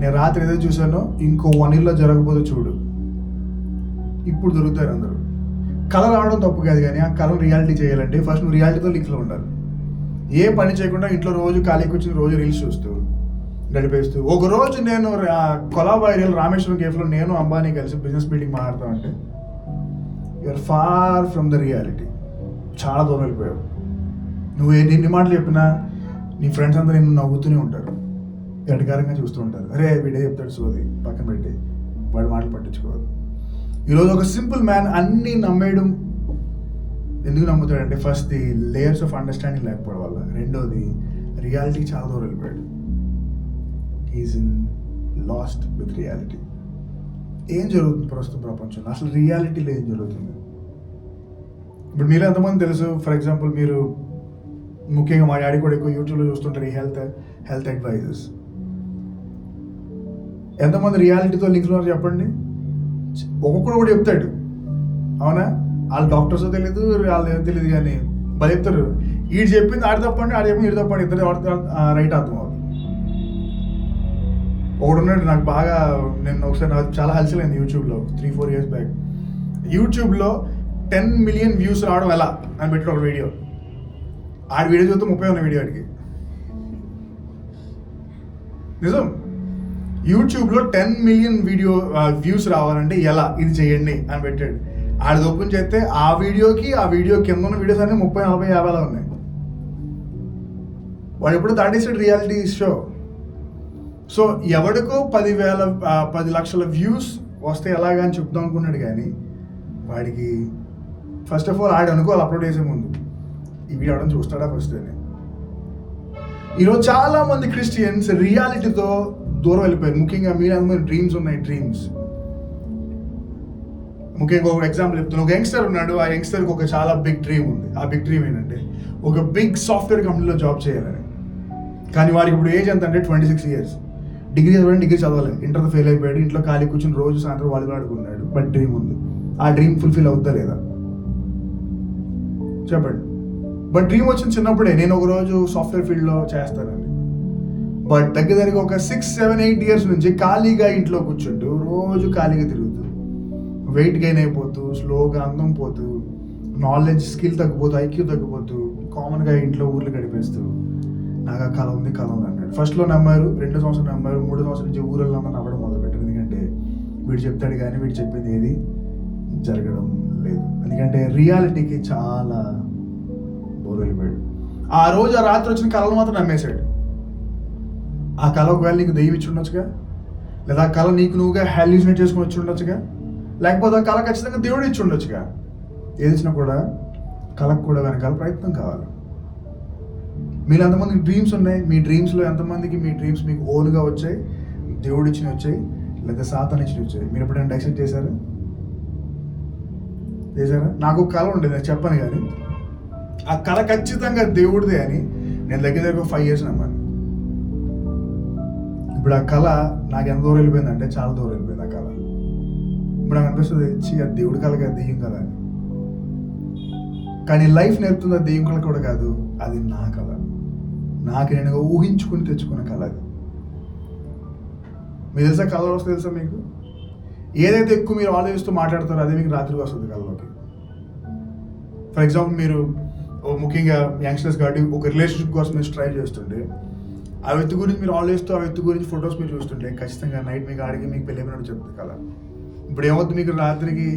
నేను రాత్రి ఏదో చూసానో ఇంకో 1 yearలో జరగకపోతే చూడు, ఇప్పుడు దొరుకుతారు అందరూ. కళ రావడం తప్పు కాదు, కానీ ఆ కళను రియాలిటీ చేయాలంటే ఫస్ట్ నువ్వు రియాలిటీతో లింక్లో ఉండాలి. ఏ పని చేయకుండా ఇంట్లో రోజు ఖాళీ కూర్చుని రోజు రీల్స్ చూస్తూ గడిపేస్తూ. ఒకరోజు నేను కొలాబా ఏరియాలో రామేశ్వరం కేఫ్లో నేను అంబానీ కలిసి బిజినెస్ మీటింగ్ మాట్లాడతామంటే you're far from the reality. చాలా దూరం వెళ్ళిపోయావు. నువ్వు ఎన్ని మాటలు చెప్పినా నీ ఫ్రెండ్స్ అందరూ నిన్ను నవ్వుతూనే ఉంటారు, గడికారంగా చూస్తూ ఉంటారు. అరే వీడే చెప్తాడు సోది, పక్కన పెట్టి వాడి మాటలు పట్టించుకోవాలి. ఈరోజు ఒక సింపుల్ మ్యాన్ అన్నీ నమ్మేయడం ఎందుకు నమ్ముతాడంటే first the layers of understanding లేకపోవడం వల్ల. రెండోది రియాలిటీ చాలా దూరం వెళ్ళిపోయాడు. He is in lost with reality. ఏం జరుగుతుంది ప్రస్తుతం ప్రపంచంలో, అసలు రియాలిటీలో ఏం జరుగుతుంది? ఇప్పుడు మీరు ఎంతమంది తెలుసు, ఫర్ ఎగ్జాంపుల్ మీరు ముఖ్యంగా మా డాడీ కూడా ఎక్కువ యూట్యూబ్లో చూస్తుంటారు ఈ హెల్త్ అడ్వైజర్స్. ఎంతమంది రియాలిటీతో లింక్లో ఉన్నారు చెప్పండి? ఒక్కొక్కడు కూడా చెప్తాడు, అవునా? వాళ్ళు డాక్టర్స్ తెలియదు, వాళ్ళు ఏదో తెలియదు, కానీ వాళ్ళు చెప్తారు వీడు చెప్పింది ఆడి తప్పండి, ఆడు చెప్పింది వీడు తప్పండి, ఇద్దరు రైట్ అర్థం అవుతుంది. ఒకడు ఉన్నాడు నాకు బాగా, నేను ఒకసారి నాకు చాలా హల్చలైంది యూట్యూబ్లో 3-4 years బ్యాక్. యూట్యూబ్లో 10 million వ్యూస్ రావడం ఎలా అని పెట్టి ఒక వీడియో, ఆడి వీడియో చూస్తే 30 ఉన్న వీడియో ఆడికి. నిజం, యూట్యూబ్లో 10 million వ్యూస్ రావాలంటే ఎలా, ఇది చేయండి అని పెట్టాడు. ఆడిది ఓపెన్ చేస్తే ఆ వీడియో కింద ఉన్న వీడియోస్ అన్నీ 30, 40, 50 ఉన్నాయి. వాడు ఎప్పుడు దాటేసాడు రియాలిటీ షో. సో ఎవడికో 10 లక్షల వ్యూస్ వస్తే ఎలాగా అని చెప్దాం అనుకున్నాడు, కానీ వాడికి ఫస్ట్ ఆఫ్ ఆల్ ఆడు అనుకోవాలి అప్లోడ్ చేసే ముందు ఈ వీడియో అవడం చూస్తాడా ఫస్ట్ అని. ఈరోజు చాలా మంది క్రిస్టియన్స్ రియాలిటీతో దూరం వెళ్ళిపోయారు. ముఖ్యంగా మీరు డ్రీమ్స్ ఉన్నాయి, డ్రీమ్స్. ముఖ్యంగా ఒక ఎగ్జాంపుల్ చెప్తున్నాను. ఒక యంగ్స్టర్ ఉన్నాడు, ఆ యంగ్స్టర్కి ఒక చాలా బిగ్ డ్రీమ్ ఉంది. ఆ బిగ్ డ్రీమ్ ఏంటంటే ఒక బిగ్ సాఫ్ట్వేర్ కంపెనీలో జాబ్ చేయాలని. కానీ వాడికి ఇప్పుడు ఏజ్ ఎంత అంటే 26 years. డిగ్రీ చదవాలి, ఇంటర్తో ఫెయిల్ అయిపోయాడు, ఇంట్లో ఖాళీ కూర్చొని రోజు సాయంత్రం వాళ్ళు ఆడుకున్నాడు. బట్ డ్రీమ్ ఉంది. ఆ డ్రీమ్ ఫుల్ఫిల్ అవుతా లేదా చెప్పండి? బట్ డ్రీమ్ వచ్చిన చిన్నప్పుడే, నేను ఒక రోజు సాఫ్ట్వేర్ ఫీల్డ్లో చేస్తానని. బట్ దగ్గర ఒక 6-7-8 years నుంచి ఖాళీగా ఇంట్లో కూర్చుంటూ రోజు ఖాళీగా తిరుగుతూ వెయిట్ గెయిన్ అయిపోతూ స్లోగా అందం పోతూ నాలెడ్జ్ స్కిల్ తగ్గిపోతూ ఐక్యూ తగ్గిపోతూ కామన్గా ఇంట్లో ఊర్లు గడిపేస్తూ నాకు ఆ కళ ఉంది అన్నాడు. ఫస్ట్లో నమ్మారు, 2 సంవత్సరాలు నమ్మారు, 3 సంవత్సరాల నుంచి ఊరల్లో నమ్మడం మొదలుపెట్టారు. ఎందుకంటే వీడు చెప్తాడు కానీ వీడు చెప్పేది ఏది జరగడం లేదు. ఎందుకంటే రియాలిటీకి చాలా బోర్ వెళ్ళిపోయాడు. ఆ రోజు ఆ రాత్రి వచ్చిన కళలు మాత్రం నమ్మేశాడు. ఆ కళ ఒకవేళ నీకు దెయ్యం ఇచ్చి ఉండొచ్చుగా, లేదా ఆ కళ నీకు నువ్వుగా హాల్యూసినేట్ చేసుకుని వచ్చి ఉండొచ్చుగా, లేకపోతే ఆ కళ ఖచ్చితంగా దేవుడు ఇచ్చి ఉండొచ్చుగా. ఏది ఇచ్చినా కూడా కళకు కూడా వెనకాల ప్రయత్నం కావాలి. మీరు ఎంతమందికి డ్రీమ్స్ ఉన్నాయి, మీ డ్రీమ్స్లో ఎంతమందికి మీ డ్రీమ్స్ మీకు ఓన్గా వచ్చాయి, దేవుడు ఇచ్చినవి వచ్చాయి, లేదా సాతాను ఇచ్చినవి వచ్చాయి? మీరు ఎప్పుడైనా యాక్సెప్ట్ చేశారా? నాకు ఒక కళ ఉండేది, నేను చెప్పాను కానీ ఆ కళ ఖచ్చితంగా దేవుడిదే అని నేను దగ్గర 5 years నమ్మాను. ఇప్పుడు ఆ కళ నాకు ఎంత దూరం వెళ్ళిపోయిందంటే చాలా దూరం వెళ్ళిపోయింది ఆ కళ. ఇప్పుడు నాకు అనిపిస్తుంది అది దేవుడి కళ కాదు, దెయ్యం కళ అని. కానీ లైఫ్ నేర్పుతుంది అది దెయ్యం కళ కూడా కాదు, అది నా కళ. నాకు నేను ఊహించుకుని తెచ్చుకున్న కళ అది. మీకు తెలుసా కళలు వస్తే తెలుసా మీకు? ఏదైతే ఎక్కువ మీరు ఆలోచిస్తూ మాట్లాడతారో అదే మీకు రాత్రికి వస్తుంది కళలోకి. ఫర్ ఎగ్జాంపుల్ మీరు ముఖ్యంగా యంగ్స్టర్స్ కాబట్టి ఒక రిలేషన్షిప్ కోసం మీరు ట్రై చేస్తుంటే ఆ వ్యక్తి గురించి మీరు ఆలోచిస్తూ ఆ వ్యక్తి గురించి ఫొటోస్ మీరు చూస్తుంటే ఖచ్చితంగా నైట్ మీకు అడిగి మీకు పెళ్ళి అయిపోయినట్టు చెప్తుంది కళ. ఇప్పుడు ఏమవుతుంది, మీకు రాత్రికి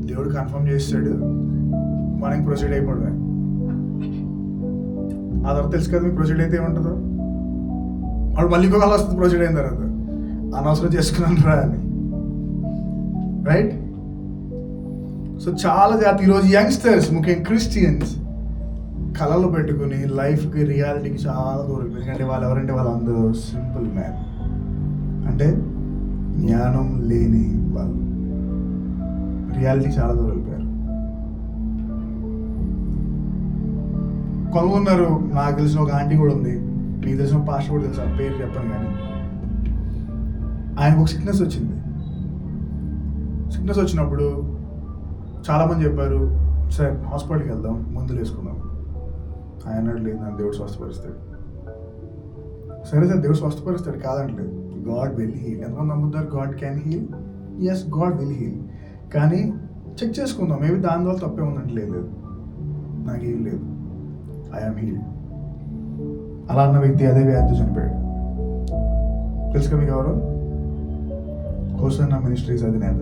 దేవుడు కన్ఫర్మ్ చేస్తాడు, మనం ప్రొసీడ్ అయిపోవడమే. ఆ తర్వాత తెలుసు కదా మీకు ప్రొసీడ్ అయితే ఏముంటుందో. అప్పుడు మళ్ళీ ఇంకో కళ వస్తుంది ప్రొసీడ్ అయిన తర్వాత, అనవసరం చేసుకున్నాను రా అని. రైట్? సో చాలా జాతి ఈరోజు యంగ్స్టర్స్ ముఖ్యంగా క్రిస్టియన్స్ కళలు పెట్టుకుని లైఫ్కి రియాలిటీకి చాలా దూరం. ఎందుకంటే వాళ్ళు ఎవరంటే వాళ్ళందరూ సింపుల్ మ్యాన్, అంటే జ్ఞానం లేని వాళ్ళు. రియాలిటీ చాలా దూరం వెళ్ళిపోయారు. కొందరు నాకు తెలిసిన ఒక ఆంటీ కూడా ఉంది, మీకు తెలిసిన పాస్టర్ కూడా తెలుసు, ఆ పేరు చెప్పాను కానీ ఆయనకు ఒక సిక్నెస్ వచ్చింది. సిక్నెస్ వచ్చినప్పుడు చాలామంది చెప్పారు, సార్ హాస్పిటల్కి వెళ్దాం, మందులు వేసుకుందాం. ఆయన అన్నాడు, లేదు నన్ను దేవుడు స్వస్థపరుస్తాడు. సరే సార్ దేవుడు స్వస్థపరుస్తాడు కాదంటలేదు, గాడ్ విల్ హీల్. ఎంతమంది నమ్ముతారు God can heal? Yes, God will heal. కానీ చెక్ చేసుకుందాం, మేబీ దానివల్ల తప్పే ఉందంటే లేదు, నాకు ఏం లేదు, ఐఆమ్ హీల్. అలా అన్న వ్యక్తి అదే వ్యాధితో చనిపోయాడు. తెలుసుగా మీకు ఎవరు? హోసన్నా మినిస్ట్రీస్ అధినేత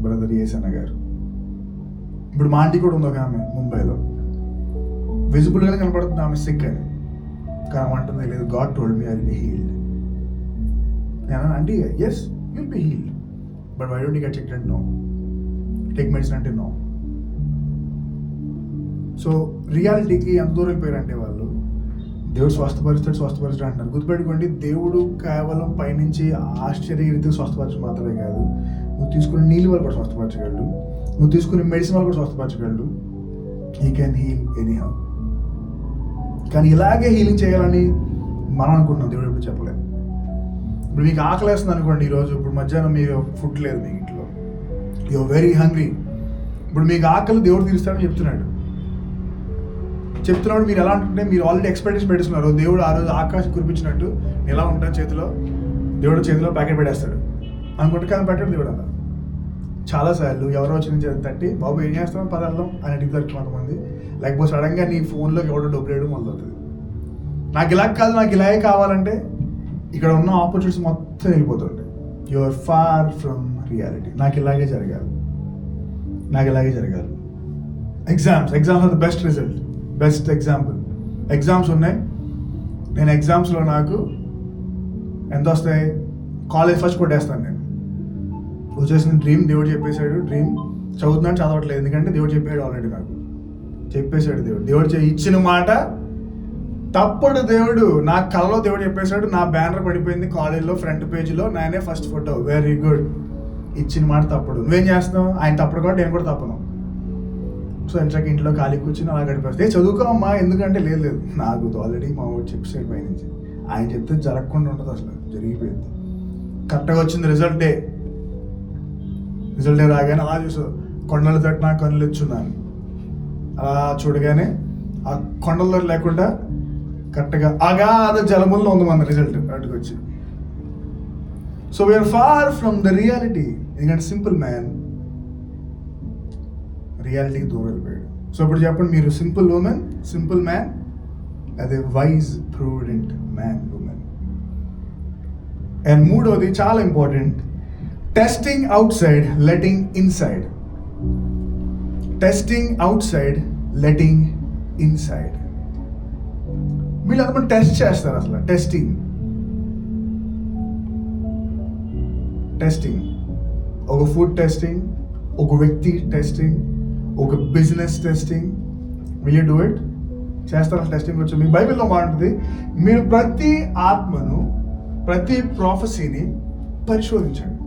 బ్రదర్ ఏసన్న గారు. ఇప్పుడు మా ఆంటీ కూడా ఉంది ఒక ఆమె ముంబైలో, విజిబుల్గానే కనపడుతుంది ఆమె సిక్ అని, కానీ అంటుంది లేదు God told me I will be healed. నేను aunty yes will be healed, but why don't you get checked? No. Take medicine అంటే నో. సో రియాలిటీకి ఎంత దూరం వెళ్ళిపోయారంటే వాళ్ళు, దేవుడు స్వస్థపరుస్తాడు అంటారు. గుర్తుపెట్టుకోండి, దేవుడు కేవలం పైనుంచి ఆశ్చర్యరీతిగా స్వస్థపరచడం మాత్రమే కాదు, నువ్వు తీసుకునే నీళ్ళు వాళ్ళు కూడా స్వస్థపరచగలడు, నువ్వు తీసుకునే మెడిసిన్ వాళ్ళు కూడా స్వస్థపరచగలడు. He can heal anyhow. కానీ ఇలాగే హీలింగ్ చేయాలని మనం అనుకుంటున్నాం, దేవుడు ఎప్పుడు చెప్పలేదు. ఇప్పుడు మీకు ఆకలి వేస్తుంది అనుకోండి, ఈరోజు ఇప్పుడు మధ్యాహ్నం మీరు ఫుడ్ లేదు మీ ఇంట్లో, యూఆర్ వెరీ హంగ్రీ. ఇప్పుడు మీకు ఆకలి దేవుడు తీరుస్తాడని చెప్తున్నాడు. మీరు ఎలా అంటుంటే మీరు ఆల్రెడీ ఎక్స్పెక్టేషన్ పెట్టుకున్నారు, దేవుడు ఆ రోజు ఆకాశం కురిపించినట్టు ఎలా ఉంటాడు చేతిలో, దేవుడు చేతిలో ప్యాకెట్ పెట్టేస్తాడు అనుకుంటే, కానీ పెట్టాడు దేవుడు అలా. చాలాసార్లు ఎవరో వచ్చిన తట్టి బాబు ఏం చేస్తాం పదార్థం అని అడిగితారు కొంతమంది, లేకపోతే సడన్గా నీ ఫోన్లోకి ఎవడో డబ్బులు వేయడం మొదలవుతుంది. నాకు ఇలా కాదు, నాకు ఇలాగే కావాలంటే ఇక్కడ ఉన్న ఆపర్చునిటీస్ మొత్తం వెళ్ళిపోతుంటాయి. You are far from reality. నాకు ఇలాగే జరగాలి. Exams are the best result, best example. Exams ఉన్నాయి, నేను ఎగ్జామ్స్లో నాకు ఎంత వస్తాయి, కాలేజ్ ఫస్ట్ కొట్టేస్తాను నేను. వచ్చేసిన డ్రీమ్ దేవుడు చెప్పేశాడు, డ్రీమ్ చదువుతున్నాను చదవట్లేదు, ఎందుకంటే దేవుడు చెప్పాడు ఆల్రెడీ, నాకు చెప్పేశాడు దేవుడు ఇచ్చిన మాట తప్పుడు. దేవుడు నా కళలో దేవుడు చెప్పేశాడు, నా బ్యానర్ పడిపోయింది కాలేజ్లో ఫ్రంట్ పేజీలో, నేనే ఫస్ట్ ఫోటో, వెరీ గుడ్. ఇచ్చిన మాట తప్పుడు, నువ్వేం చేస్తున్నావు? ఆయన తప్పుడు కూడా నేను కూడా తప్పను. సో ఇంట్లో ఖాళీ కూర్చుని అలా గడిపేస్తే చదువుకోమ్మా, ఎందుకంటే లేదు నాకు ఆల్రెడీ మా వాడు చెప్పేసాడు పైనుంచి, ఆయన చెప్తే జరగకుండా ఉండదు, అసలు జరిగిపోయింది. కరెక్ట్గా వచ్చింది రిజల్ట్ డే రాగానే అలా చూసు, కొండలు తట్టినా కన్నులు ఇచ్చున్నాను. అలా చూడగానే ఆ కొండల్లో లేకుండా కరెక్ట్గా అగాధ జలముల్లో ఉంది మన రిజల్ట్ అటుకు వచ్చి. So we're far from the reality. ఎందుకంటే సింపుల్ మ్యాన్ రియాలిటీకి దూరం వెళ్ళిపోయాడు. సో ఇప్పుడు చెప్పండి, మీరు సింపుల్ ఉమెన్, సింపుల్ మ్యాన్, అదే wise prudent man, women. And మూడోది చాలా important, testing outside, letting inside. Testing outside, letting inside. వీళ్ళు అంతమంది టెస్ట్ చేస్తారు. అసలు టెస్టింగ్ ఒక ఫుడ్ టెస్టింగ్, ఒక వ్యక్తి టెస్టింగ్, ఒక business testing. Will you do it? చేస్తారు టెస్టింగ్. వచ్చి మీ బైబిల్లో మాట్లాడుతుంది, మీరు ప్రతి ఆత్మను, ప్రతి ప్రొఫెసీని పరిశోధించండి.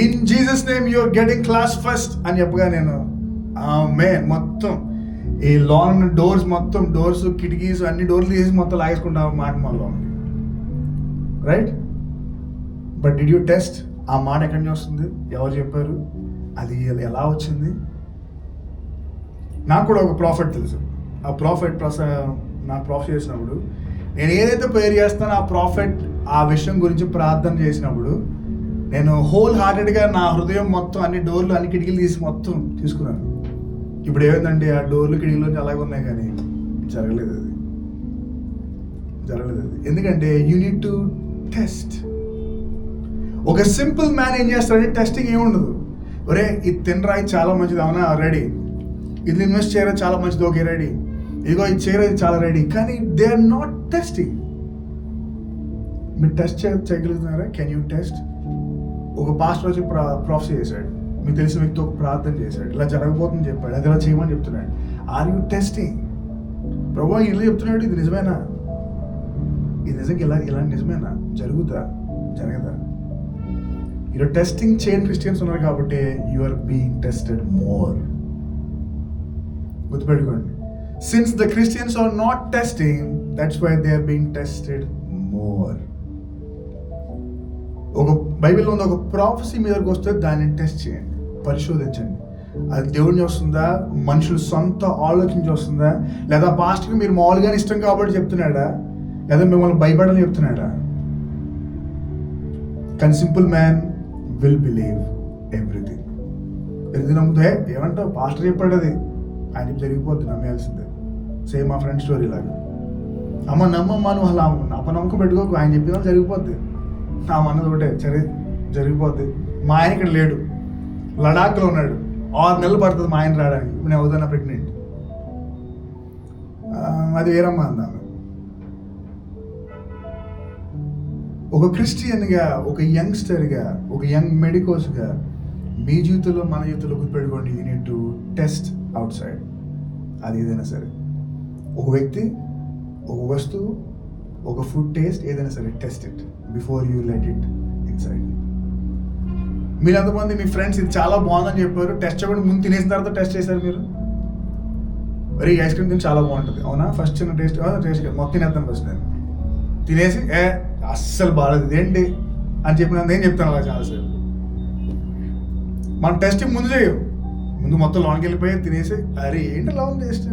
In Jesus name you're getting class first అని చెప్పగా నేను మొత్తం ఈ లాన్ డోర్స్, మొత్తం డోర్స్, కిటికీస్, అన్ని డోర్లు తీసి మొత్తం లాగేసుకుంటా మాట మనలో right. But did you test? ఆ మాట ఎక్కడి నుంచి వస్తుంది? ఎవరు చెప్పారు? అది ఎలా వచ్చింది? నాకు కూడా ఒక ప్రాఫిట్ తెలుసు. ఆ ప్రాఫిట్ నాకు ప్రాఫిట్ చేసినప్పుడు, నేను ఏదైతే ప్రేయర్ చేస్తానో ఆ ప్రాఫిట్ ఆ విషయం గురించి ప్రార్థన చేసినప్పుడు నేను హోల్ హార్టెడ్గా నా హృదయం మొత్తం అన్ని డోర్లు, అన్ని కిటికీలు తీసి మొత్తం తీసుకున్నాను. ఇప్పుడు ఏమైందంటే ఆ డోర్లు, కిటికీలు అలాగే ఉన్నాయి, కానీ జరగలేదు అది. ఎందుకంటే యూ నీడ్ టు టెస్ట్. ఒక సింపుల్ మ్యాన్ ఏం చేస్తాడంటే టెస్టింగ్ ఏముండదు. ఒరే ఇది తినరా, ఇది చాలా మంచిది, అవునా, రెడీ. ఇది ఇన్వెస్ట్ చేయరా, చాలా మంచిది, ఓకే రెడీ. ఇదిగో ఇది చేయరా, ఇది చాలా రెడీ. కానీ దే ఆర్ నాట్ టెస్టింగ్. మీరు టెస్ట్ చేయగలుగుతున్నారా? Can you test? ఒక పాస్టర్ వచ్చి ప్రాఫెసీ చేశాడు, మీకు తెలిసిన వ్యక్తి ఒక ప్రార్థన చేశాడు, ఇలా జరగబోతుందని చెప్పాడు, అది ఇలా చేయమని చెప్తున్నాడు. Are you testing? ప్రభు ఇలా చెప్తున్నాడు, ఇది నిజమేనా? ఇది నిజంగా ఇలా నిజమేనా? జరగదా? ఇలా టెస్టింగ్ చేయని క్రిస్టియన్స్ ఉన్నారు కాబట్టి you are being tested more. గుర్తుపెట్టుకోండి, since the Christians are not testing, that's why they are being tested more. ఒక బైబిల్లో ఉన్న ఒక ప్రాఫెసీ మీదకి వస్తే దాన్ని టెస్ట్ చేయండి, పరిశోధించండి. అది దేవుడిని వస్తుందా, మనుషులు సొంత ఆలోచించి వస్తుందా, లేదా పాస్టర్కి మీరు మామూలుగానే ఇష్టం కాబట్టి చెప్తున్నాడా, లేదా మిమ్మల్ని భయపడాలని చెప్తున్నాడా? కానీ simple man will believe everything. ఎందుకు నమ్ముతే ఏమంటావు, పాస్టర్ చెప్పాడు అది, ఆయన చెప్పి జరిగిపోద్ది, నమ్మేయాల్సిందే. సేమ్ మా ఫ్రెండ్ స్టోరీ లాగా. నమ్మమ్మా నువ్వు అలా అపనమ్మకం పెట్టుకోకు, ఆయన చెప్పిన జరిగిపోద్ది. నా మనది ఒకటే, జరిగిపోద్ది. మా ఆయన ఇక్కడ లేడు, లడాఖ్లో ఉన్నాడు, 6 నెలలు పడుతుంది మా ఆయన రావడానికి. ఇప్పుడు నేను అవుతాను ప్రెగ్నెంట్, అది వేరమ్మా అందాము. ఒక క్రిస్టియన్గా, ఒక యంగ్స్టర్గా, ఒక యంగ్ మెడికోస్గా మీ జీవితంలో, మన జీవితంలో గుర్తుపెట్టుకోండి, you need to test out side. అది ఏదైనా సరే, ఒక వ్యక్తి, ఒక వస్తువు, ఒక ఫుడ్ టేస్ట్, ఏదైనా సరే test it before you let it inside. మీరు ఎంతమంది మీ ఫ్రెండ్స్ ఇది చాలా బాగుందని చెప్పారు, టెస్ట్ చేయకుండా ముందు తినేసిన తర్వాత టెస్ట్ చేశారు మీరు? మరి ఐస్ క్రీమ్ తిని చాలా బాగుంటుంది, అవునా? ఫస్ట్ చిన్న టేస్ట్ మొత్తం తినేస్తాను. ఫస్ట్ నేను తినేసి అస్సలు బాగాలేదు ఏంటి అని చెప్పిన నేను చెప్తాను అలా చాలాసేపు. మనం టెస్టింగ్ ముందు చేయం, ముందు మొత్తం లోనికి వెళ్ళిపోయి తినేసి అరే ఏంటి ఎలా ఉంది టేస్ట్.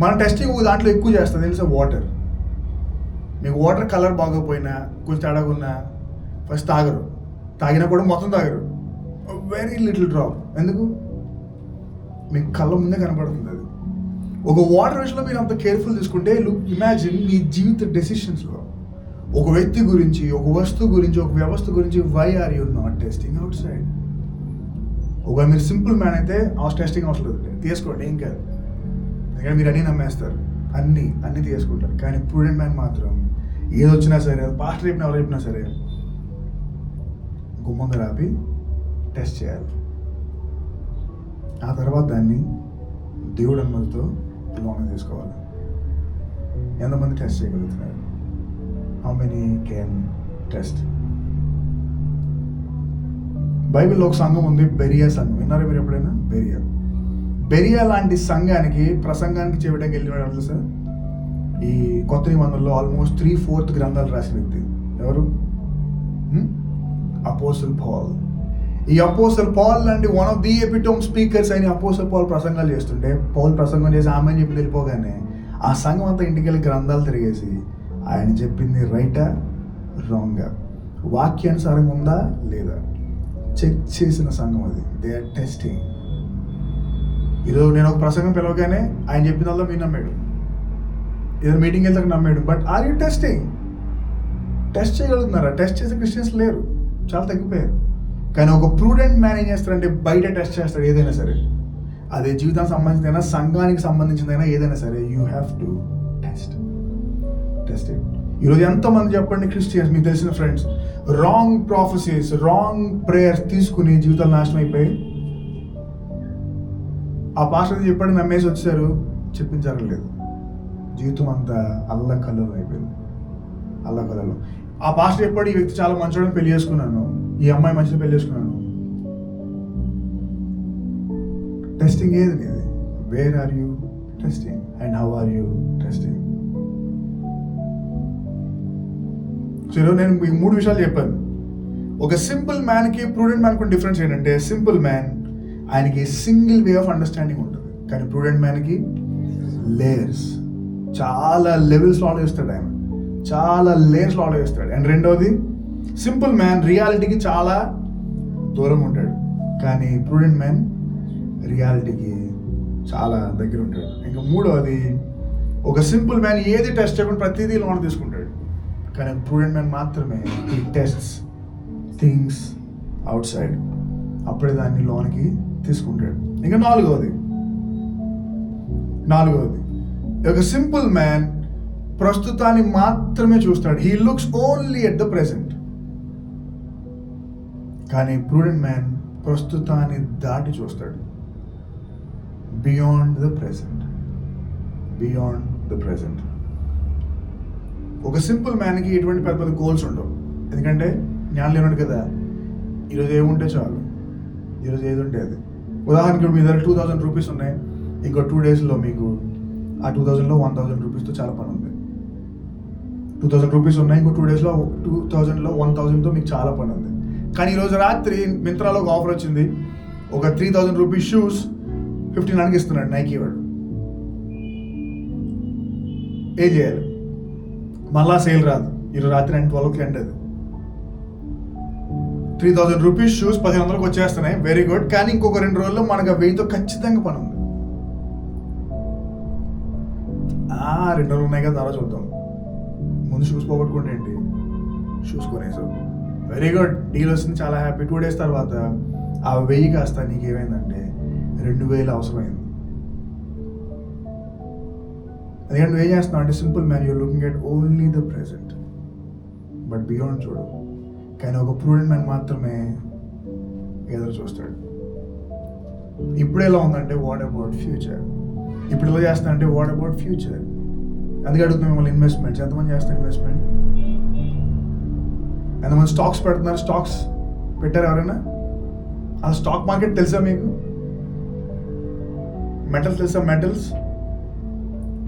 మన టెస్టింగ్ దాంట్లో ఎక్కువ చేస్తుంది తెలుసా, వాటర్. మీకు వాటర్ కలర్ బాగోపోయినా, కొంచెం తేడాగా ఉన్నా ఫస్ట్ తాగరు, తాగినా కూడా మొత్తం తాగరు, వెరీ లిటిల్ డ్రాప్. ఎందుకు? మీకు కళ్ళ ముందే కనపడుతుంది అది. ఒక వాటర్ విషయంలో మీరు అంత కేర్ఫుల్ తీసుకుంటే, ఇమాజిన్ మీ జీవిత డెసిషన్స్లో ఒక వ్యక్తి గురించి, ఒక వస్తువు గురించి, ఒక వ్యవస్థ గురించి, why are you not testing outside? ఒక మీరు సింపుల్ మ్యాన్ అయితే టెస్టింగ్ అవసరం లేదు, తీసుకోండి, ఏం కాదు. ఎందుకంటే మీరు అన్నీ నమ్మేస్తారు, అన్నీ తీసుకుంటారు. కానీ ప్రూడెంట్ మ్యాన్ మాత్రం ఏది వచ్చినా సరే, పాస్టర్ చెప్పినా ఎవరు చెప్పినా సరే, గుమ్మంగా రాపి టెస్ట్ చేయాలి. ఆ తర్వాత దాన్ని దేవుడు అనుమతితో లోన తీసుకోవాలి. ఎంతమంది టెస్ట్ చేయగలుగుతున్నారు? How many can test? బైబిల్లో ఒక సంఘం ఉంది, బెరియా సంఘం. విన్నారా మీరు ఎప్పుడైనా? బెరియా లాంటి సంఘానికి ప్రసంగానికి చేయడానికి వెళ్ళినాడు తెలుసా? ఈ కొత్త నిబంధనలో ఆల్మోస్ట్ 3/4 గ్రంథాలు రాసిన వ్యక్తి ఎవరు? Apostle Paul. ఈ అపోస్తల్ పాల్ లాంటి one of the epitome speakers అయిన అపోస్తల్ పాల్ ప్రసంగాలు చేస్తుంటే, పౌల్ ప్రసంగం చేసి ఆమె చెప్పి వెళ్ళిపోగానే ఆ సంఘం అంతా ఇంటికి వెళ్ళి గ్రంథాలు తిరిగేసి ఆయన చెప్పింది రైటా రాంగా, వాక్యానుసారంగా ఉందా లేదా చెక్ చేసిన సంఘం అది. They are testing. ఈరోజు నేను ఒక ప్రసంగం పిలవగానే ఆయన చెప్పినల్లో మీరు నమ్మాడు, ఏదైనా మీటింగ్ వెళ్తాక నమ్మాడు. But are you testing? Test చేయగలుగుతున్నారా? టెస్ట్ చేసే క్రిస్టియన్స్ లేరు, చాలా తగ్గిపోయారు. కానీ ఒక ప్రూడెంట్ మ్యాన్ ఏం చేస్తాడంటే బయట టెస్ట్ చేస్తాడు ఏదైనా సరే, అదే జీవితానికి సంబంధించిన సంఘానికి సంబంధించిందైనా ఏదైనా సరే. You have to test it. ఈరోజు ఎంతమంది చెప్పండి క్రిస్టియన్స్, మీకు తెలిసిన friends, wrong prophecies, wrong prayers తీసుకుని జీవితాలు నాశనం అయిపోయి, ఆ పాస్టర్ చెప్పాడు నమ్మేసి వచ్చారు, చెప్పించలేదు, జీవితం అంతా అల్లకల్లలో అయిపోయింది. అల్లకల్లలో ఆ పాస్టర్ చెప్పాడు ఈ వ్యక్తి చాలా మంచోడని పెళ్లి చేసుకున్నాను, ఈ అమ్మాయి మంచిగా పెళ్లి చేసుకున్నాను. టెస్టింగ్ ఏది నీది? Where are you testing and how are you testing? So నేను ఈ 3 విషయాలు చెప్పాను. ఒక సింపుల్ మ్యాన్కి ప్రూడెంట్ మ్యాన్కి డిఫరెన్స్ ఏంటంటే, సింపుల్ మ్యాన్ ఆయనకి సింగిల్ వే ఆఫ్ అండర్స్టాండింగ్ ఉంటుంది, కానీ ప్రూడెంట్ మ్యాన్కి లేయర్స్, చాలా లెవెల్స్లో ఆలోచిస్తాడు ఆయన, చాలా లేయర్స్లో ఆలోచిస్తాడు. అండ్ రెండోది, సింపుల్ మ్యాన్ రియాలిటీకి చాలా దూరం ఉంటాడు, కానీ ప్రూడెంట్ మ్యాన్ రియాలిటీకి చాలా దగ్గర ఉంటాడు. ఇంకా మూడోది, ఒక సింపుల్ మ్యాన్ ఏది టెస్ట్ చేయకుండా ప్రతిదీ లోన్ తీసుకుంటాడు, కానీ ప్రూడెంట్ మ్యాన్ మాత్రమే ఈ టెస్ట్స్ థింగ్స్ అవుట్ సైడ్, అప్పుడే దాన్ని లోనికి తీసుకుంటాడు. ఇంకా నాలుగవది, ఒక సింపుల్ మ్యాన్ ప్రస్తుతాన్ని మాత్రమే చూస్తాడు. He looks only at the present. కానీ ప్రూడెంట్ మ్యాన్ ప్రస్తుతాన్ని దాటి చూస్తాడు, బియాండ్ ద ప్రెసెంట్. ఒక సింపుల్ మ్యాన్కి ఎటువంటి పెద్ద పెద్ద గోల్స్ ఉండవు, ఎందుకంటే జ్ఞానం లేనుడు కదా. ఈరోజు ఏముంటే చాలు, ఈరోజు ఏది ఉంటే అది. ఉదాహరణకి మీ దగ్గర 2000 రూపీస్ ఉన్నాయి, ఇంకో 2 డేస్లో మీకు ఆ 2000లో 1000 రూపీస్తో చాలా పని ఉంది. 2000 రూపీస్ ఉన్నాయి, ఇంకో 2 డేస్లో 2000లో 1000తో మీకు చాలా పని ఉంది. కానీ ఈరోజు రాత్రి మింత్రాలో ఒక ఆఫర్ వచ్చింది, ఒక 3000 రూపీస్ షూస్ 1500కి ఇస్తున్నాడు నైకీ వాడు. ఏం చేయాలి? మళ్ళా సేల్ రాదు, ఈరోజు రాత్రి 12కి ఎండ్ అది. 3000 రూపీస్ షూస్ 1500కి వచ్చేస్తున్నాయి, వెరీ గుడ్. కానీ ఇంకొక 2 రోజుల్లో మనకు 1000తో ఖచ్చితంగా పని ఉంది. 2 రోజులు ఉన్నాయి కదా, తర్వాత చూద్దాం, ముందు షూస్ పోగొట్టుకుంటే ఏంటి, షూస్ కొనేసావు, వెరీ గుడ్, డీల్ వస్తుంది, చాలా హ్యాపీ. 2 డేస్ తర్వాత ఆ 1000 కాస్త నీకు ఏమైందంటే 2000 అవసరమైంది. ఎందుకంటే నువ్వు ఏం చేస్తున్నావు అంటే, simple man your looking at only the present, but beyond చూడు. కానీ ఒక ప్రూడెంట్ మ్యాన్ మాత్రమే ఎదురు చూస్తాడు. ఇప్పుడు ఎలా ఉందంటే వాట్ అబౌట్ ఫ్యూచర్, ఇప్పుడు ఎలా చేస్తా అంటే వాట్ అబౌట్ ఫ్యూచర్. అందుకే అడుగుతున్నాం మిమ్మల్ని, ఇన్వెస్ట్మెంట్స్ ఎంతమంది చేస్తారు? ఇన్వెస్ట్మెంట్ ఎంతమంది స్టాక్స్ పెడుతున్నారు? స్టాక్స్ పెట్టారు ఎవరైనా? ఆ స్టాక్ మార్కెట్ తెలుసా మీకు? మెటల్స్ తెలుసా? మెటల్స్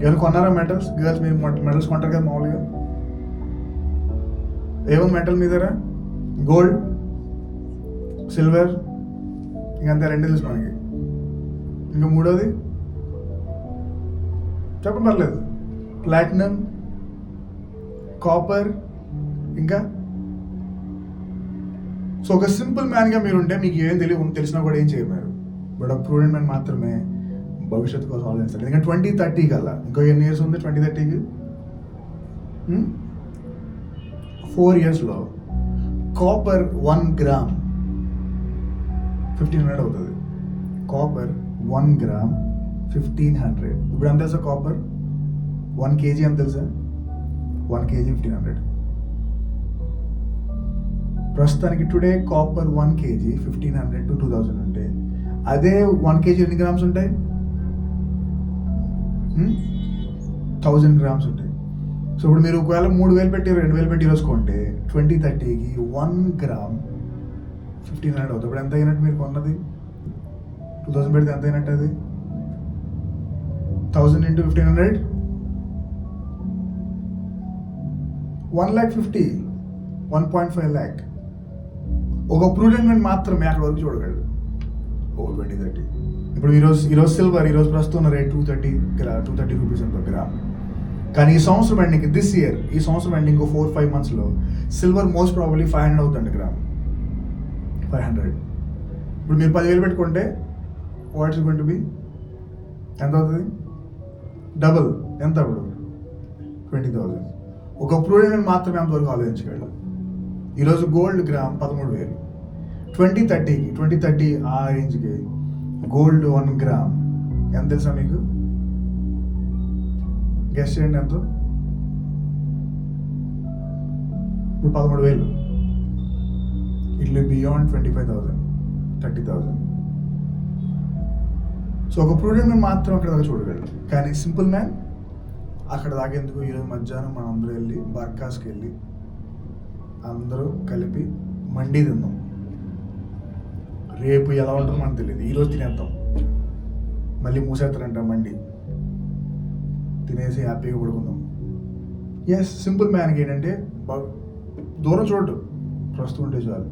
ఎవరు కొన్నారా? మెటల్స్ గర్ల్స్ మీరు మెటల్స్ కొంటారు కదా మామూలుగా. ఏముంది మెటల్ మీ దగ్గర? గోల్డ్, సిల్వర్, ఇంకంతా 2 తెలుసు మనకి. ఇంకా మూడోది చెప్పండి పర్లేదు, ప్లాటినం, కాపర్, ఇంకా. సో ఒక సింపుల్ మ్యాన్గా మీరుంటే మీకు ఏం తెలిసినా కూడా ఏం చేయలేరు. బట్ ఒక ప్రూడెంట్ మ్యాన్ మాత్రమే భవిష్యత్తు కోసం ఆలోచిస్తాడు. ఎందుకంటే 2030 కల్లా ఇంకో ఎన్ని ఇయర్స్ ఉంది? 2030కి 4 ఇయర్స్లో కాపర్ 1 గ్రామ్ 1500 అవుతుంది. Copper 1 gram 1500. ఇప్పుడు ఎంత తెలుసా కాపర్? 1 kg ఎంత తెలుసా? 1 kg 1500. ప్రస్తుతానికి టుడే కాపర్ 1 kg 1500 to 2000 ఉంటే, అదే 1 kg ఎన్ని గ్రామ్స్ ఉంటాయి? 1000 గ్రామ్స్ ఉంటాయి. సో ఇప్పుడు మీరు ఒకవేళ 3000 పెట్టి 2000 పెట్టి రోజుకుంటే 2030కి 1 గ్రామ్ 1500 అవుతుంది. ఇప్పుడు ఎంత అయినట్టు మీరు కొన్నది? 2000 పెడితే ఎంత అయినట్టు? అది 1000 into 1500 1,50,000, 1.5 lakh. ఒక ప్రూడెంట్ మ్యాన్ మాత్రమే అక్కడ వరకు చూడగలడు. 20-30. ఇప్పుడు ఈరోజు సిల్వర్ ఈరోజు ప్రస్తుతం రేట్ 230 రూపీస్ అంత గ్రామ్. కానీ ఈ సంవత్సరం ఎండింగ్ ఈ సంవత్సరం ఎండింగ్ 4-5 monthsలో సిల్వర్ మోస్ట్ ప్రాబబ్లీ 500 అవుతుంది గ్రామ్. 500. ఇప్పుడు మీరు 10,000 పెట్టుకుంటే what is going to be ఎంత అవుతుంది? డబుల్. ఎంత అప్పుడు? 20,000. ఒక ప్రూడెంట్ మాత్రమే అంతవరకు ఆలోచించగలరు. ఈరోజు గోల్డ్ గ్రామ్ 13,000. 2030 ఆ రేంజ్కి గోల్డ్ 1 గ్రామ్ ఎంత తెలుసా మీకు? గెస్ట్ చేయండి ఎంతో? ఇప్పుడు 13,000. It will beyond 25,000, 30,000. సో ఒక ప్రూడెంట్ మ్యాన్ మాత్రం అక్కడ దాకా చూడగలరు. కానీ సింపుల్ మ్యాన్ అక్కడ దాకా ఎందుకు? ఈరోజు మధ్యాహ్నం మనం అందరూ వెళ్ళి బర్కాస్కి వెళ్ళి అందరూ కలిపి మండీ తిందాం. రేపు ఎలా ఉంటుందో మనకు తెలియదు. ఈరోజు తినేద్దాం, మళ్ళీ మూసేస్తారంట మండీ. తినేసి హ్యాపీగా పడుకుందాం. ఎస్, సింపుల్ మ్యాన్కి ఏంటంటే దూరం చూడటం, ప్రస్తుతం ఉంటే చాలు,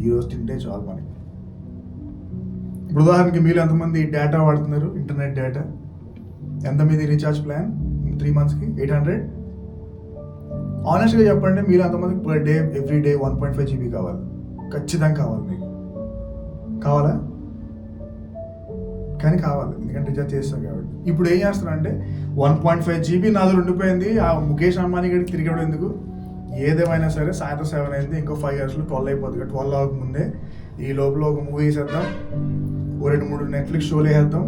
ఈరోజు తింటే చాలు మనకి. ఇప్పుడు ఉదాహరణకి మీరు ఎంతమంది డేటా వాడుతున్నారు? ఇంటర్నెట్ డేటా ఎంత మీది రీఛార్జ్ ప్లాన్ 3 monthsకి? 800. ఆనెస్ట్గా చెప్పండి, మీరు ఎంతమందికి per day every day 1.5 GB కావాలి? ఖచ్చితంగా కావాలి. మీకు కావాలా? కానీ కావాలి, ఎందుకంటే రీఛార్జ్ చేస్తాం కాబట్టి. ఇప్పుడు ఏం చేస్తానంటే 1.5 GB నాది ఉండిపోయింది. ఆ ముఖేష్ అంబానీ గడికి తిరిగాడు ఎందుకు? ఏదేమైనా సరే సాయంత్రం 7 అయింది, ఇంకో 5 yearsలో 12 అయిపోతుంది. 12 అవ్వక ముందే ఈ లోపల ఒక మూవీ వేసేద్దాం, 2-3 నెట్ఫ్లిక్స్ షోలు వేసేద్దాం,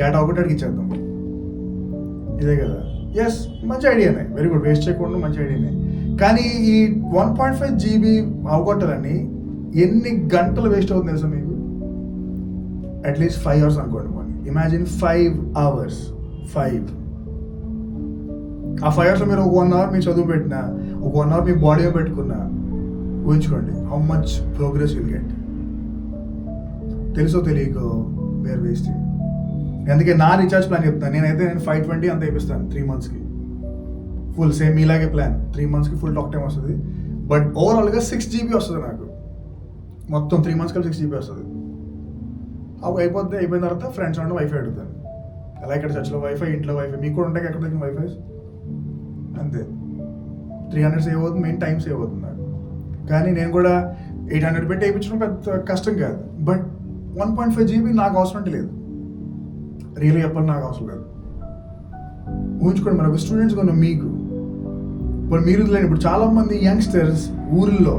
డేటా ఒకటి అడిగిచ్చేద్దాం. ఇదే కదా? ఎస్, మంచి ఐడియానే, వెరీ గుడ్. వేస్ట్ చేయకుండా మంచి ఐడియానే. కానీ ఈ 1.5 GB అవగొట్టాలని ఎన్ని గంటలు వేస్ట్ అవుతుంది తెలుసా మీకు? అట్లీస్ట్ 5 hours అనుకోండి. మనం ఇమాజిన్ 5 hours. ఆ 5 hours మీరు ఒక 1 hour మీరు చదువు పెట్టినా, ఒక 1 hour మీ బాడీ పెట్టుకున్నా, ఊహించుకోండి how much progress will get. తెలుసో తెలియకో వేర్ వేస్టింగ్. అందుకే నా రీఛార్జ్ ప్లాన్ చెప్తాను. నేను 520 అంత అయిపిస్తాను 3 monthsకి ఫుల్. సేమ్ ఇలాగే ప్లాన్. 3 monthsకి ఫుల్ టాక్ టైం వస్తుంది. బట్ ఓవరాల్గా 6 GB వస్తుంది నాకు. మొత్తం 3 months కలిసి 6 GB వస్తుంది. అవి అయిపోయిన తర్వాత ఫ్రెండ్స్ అంటే వైఫై అడుగుతాను. ఎలా ఇక్కడ చర్చ్లో వైఫై, ఇంట్లో వైఫై, మీకు కూడా ఉంటాయి ఎక్కడ దగ్గర వైఫై. అంతే, 300 సేవ్ అవుతుంది, మెయిన్ టైం సేవ్ అవుతుంది నాకు. కానీ నేను కూడా 800 పెట్టి వేయించడం పెద్ద కష్టం కాదు. బట్ 1.5 GB నాకు అవసరం లేదు. రియల్గా చెప్పాలి, నాకు అవసరం లేదు. ఊహించుకోండి, మరి ఒక స్టూడెంట్స్ కొన్న మీకు ఇప్పుడు మీరు లేని ఇప్పుడు చాలామంది యంగ్స్టర్స్ ఊళ్ళో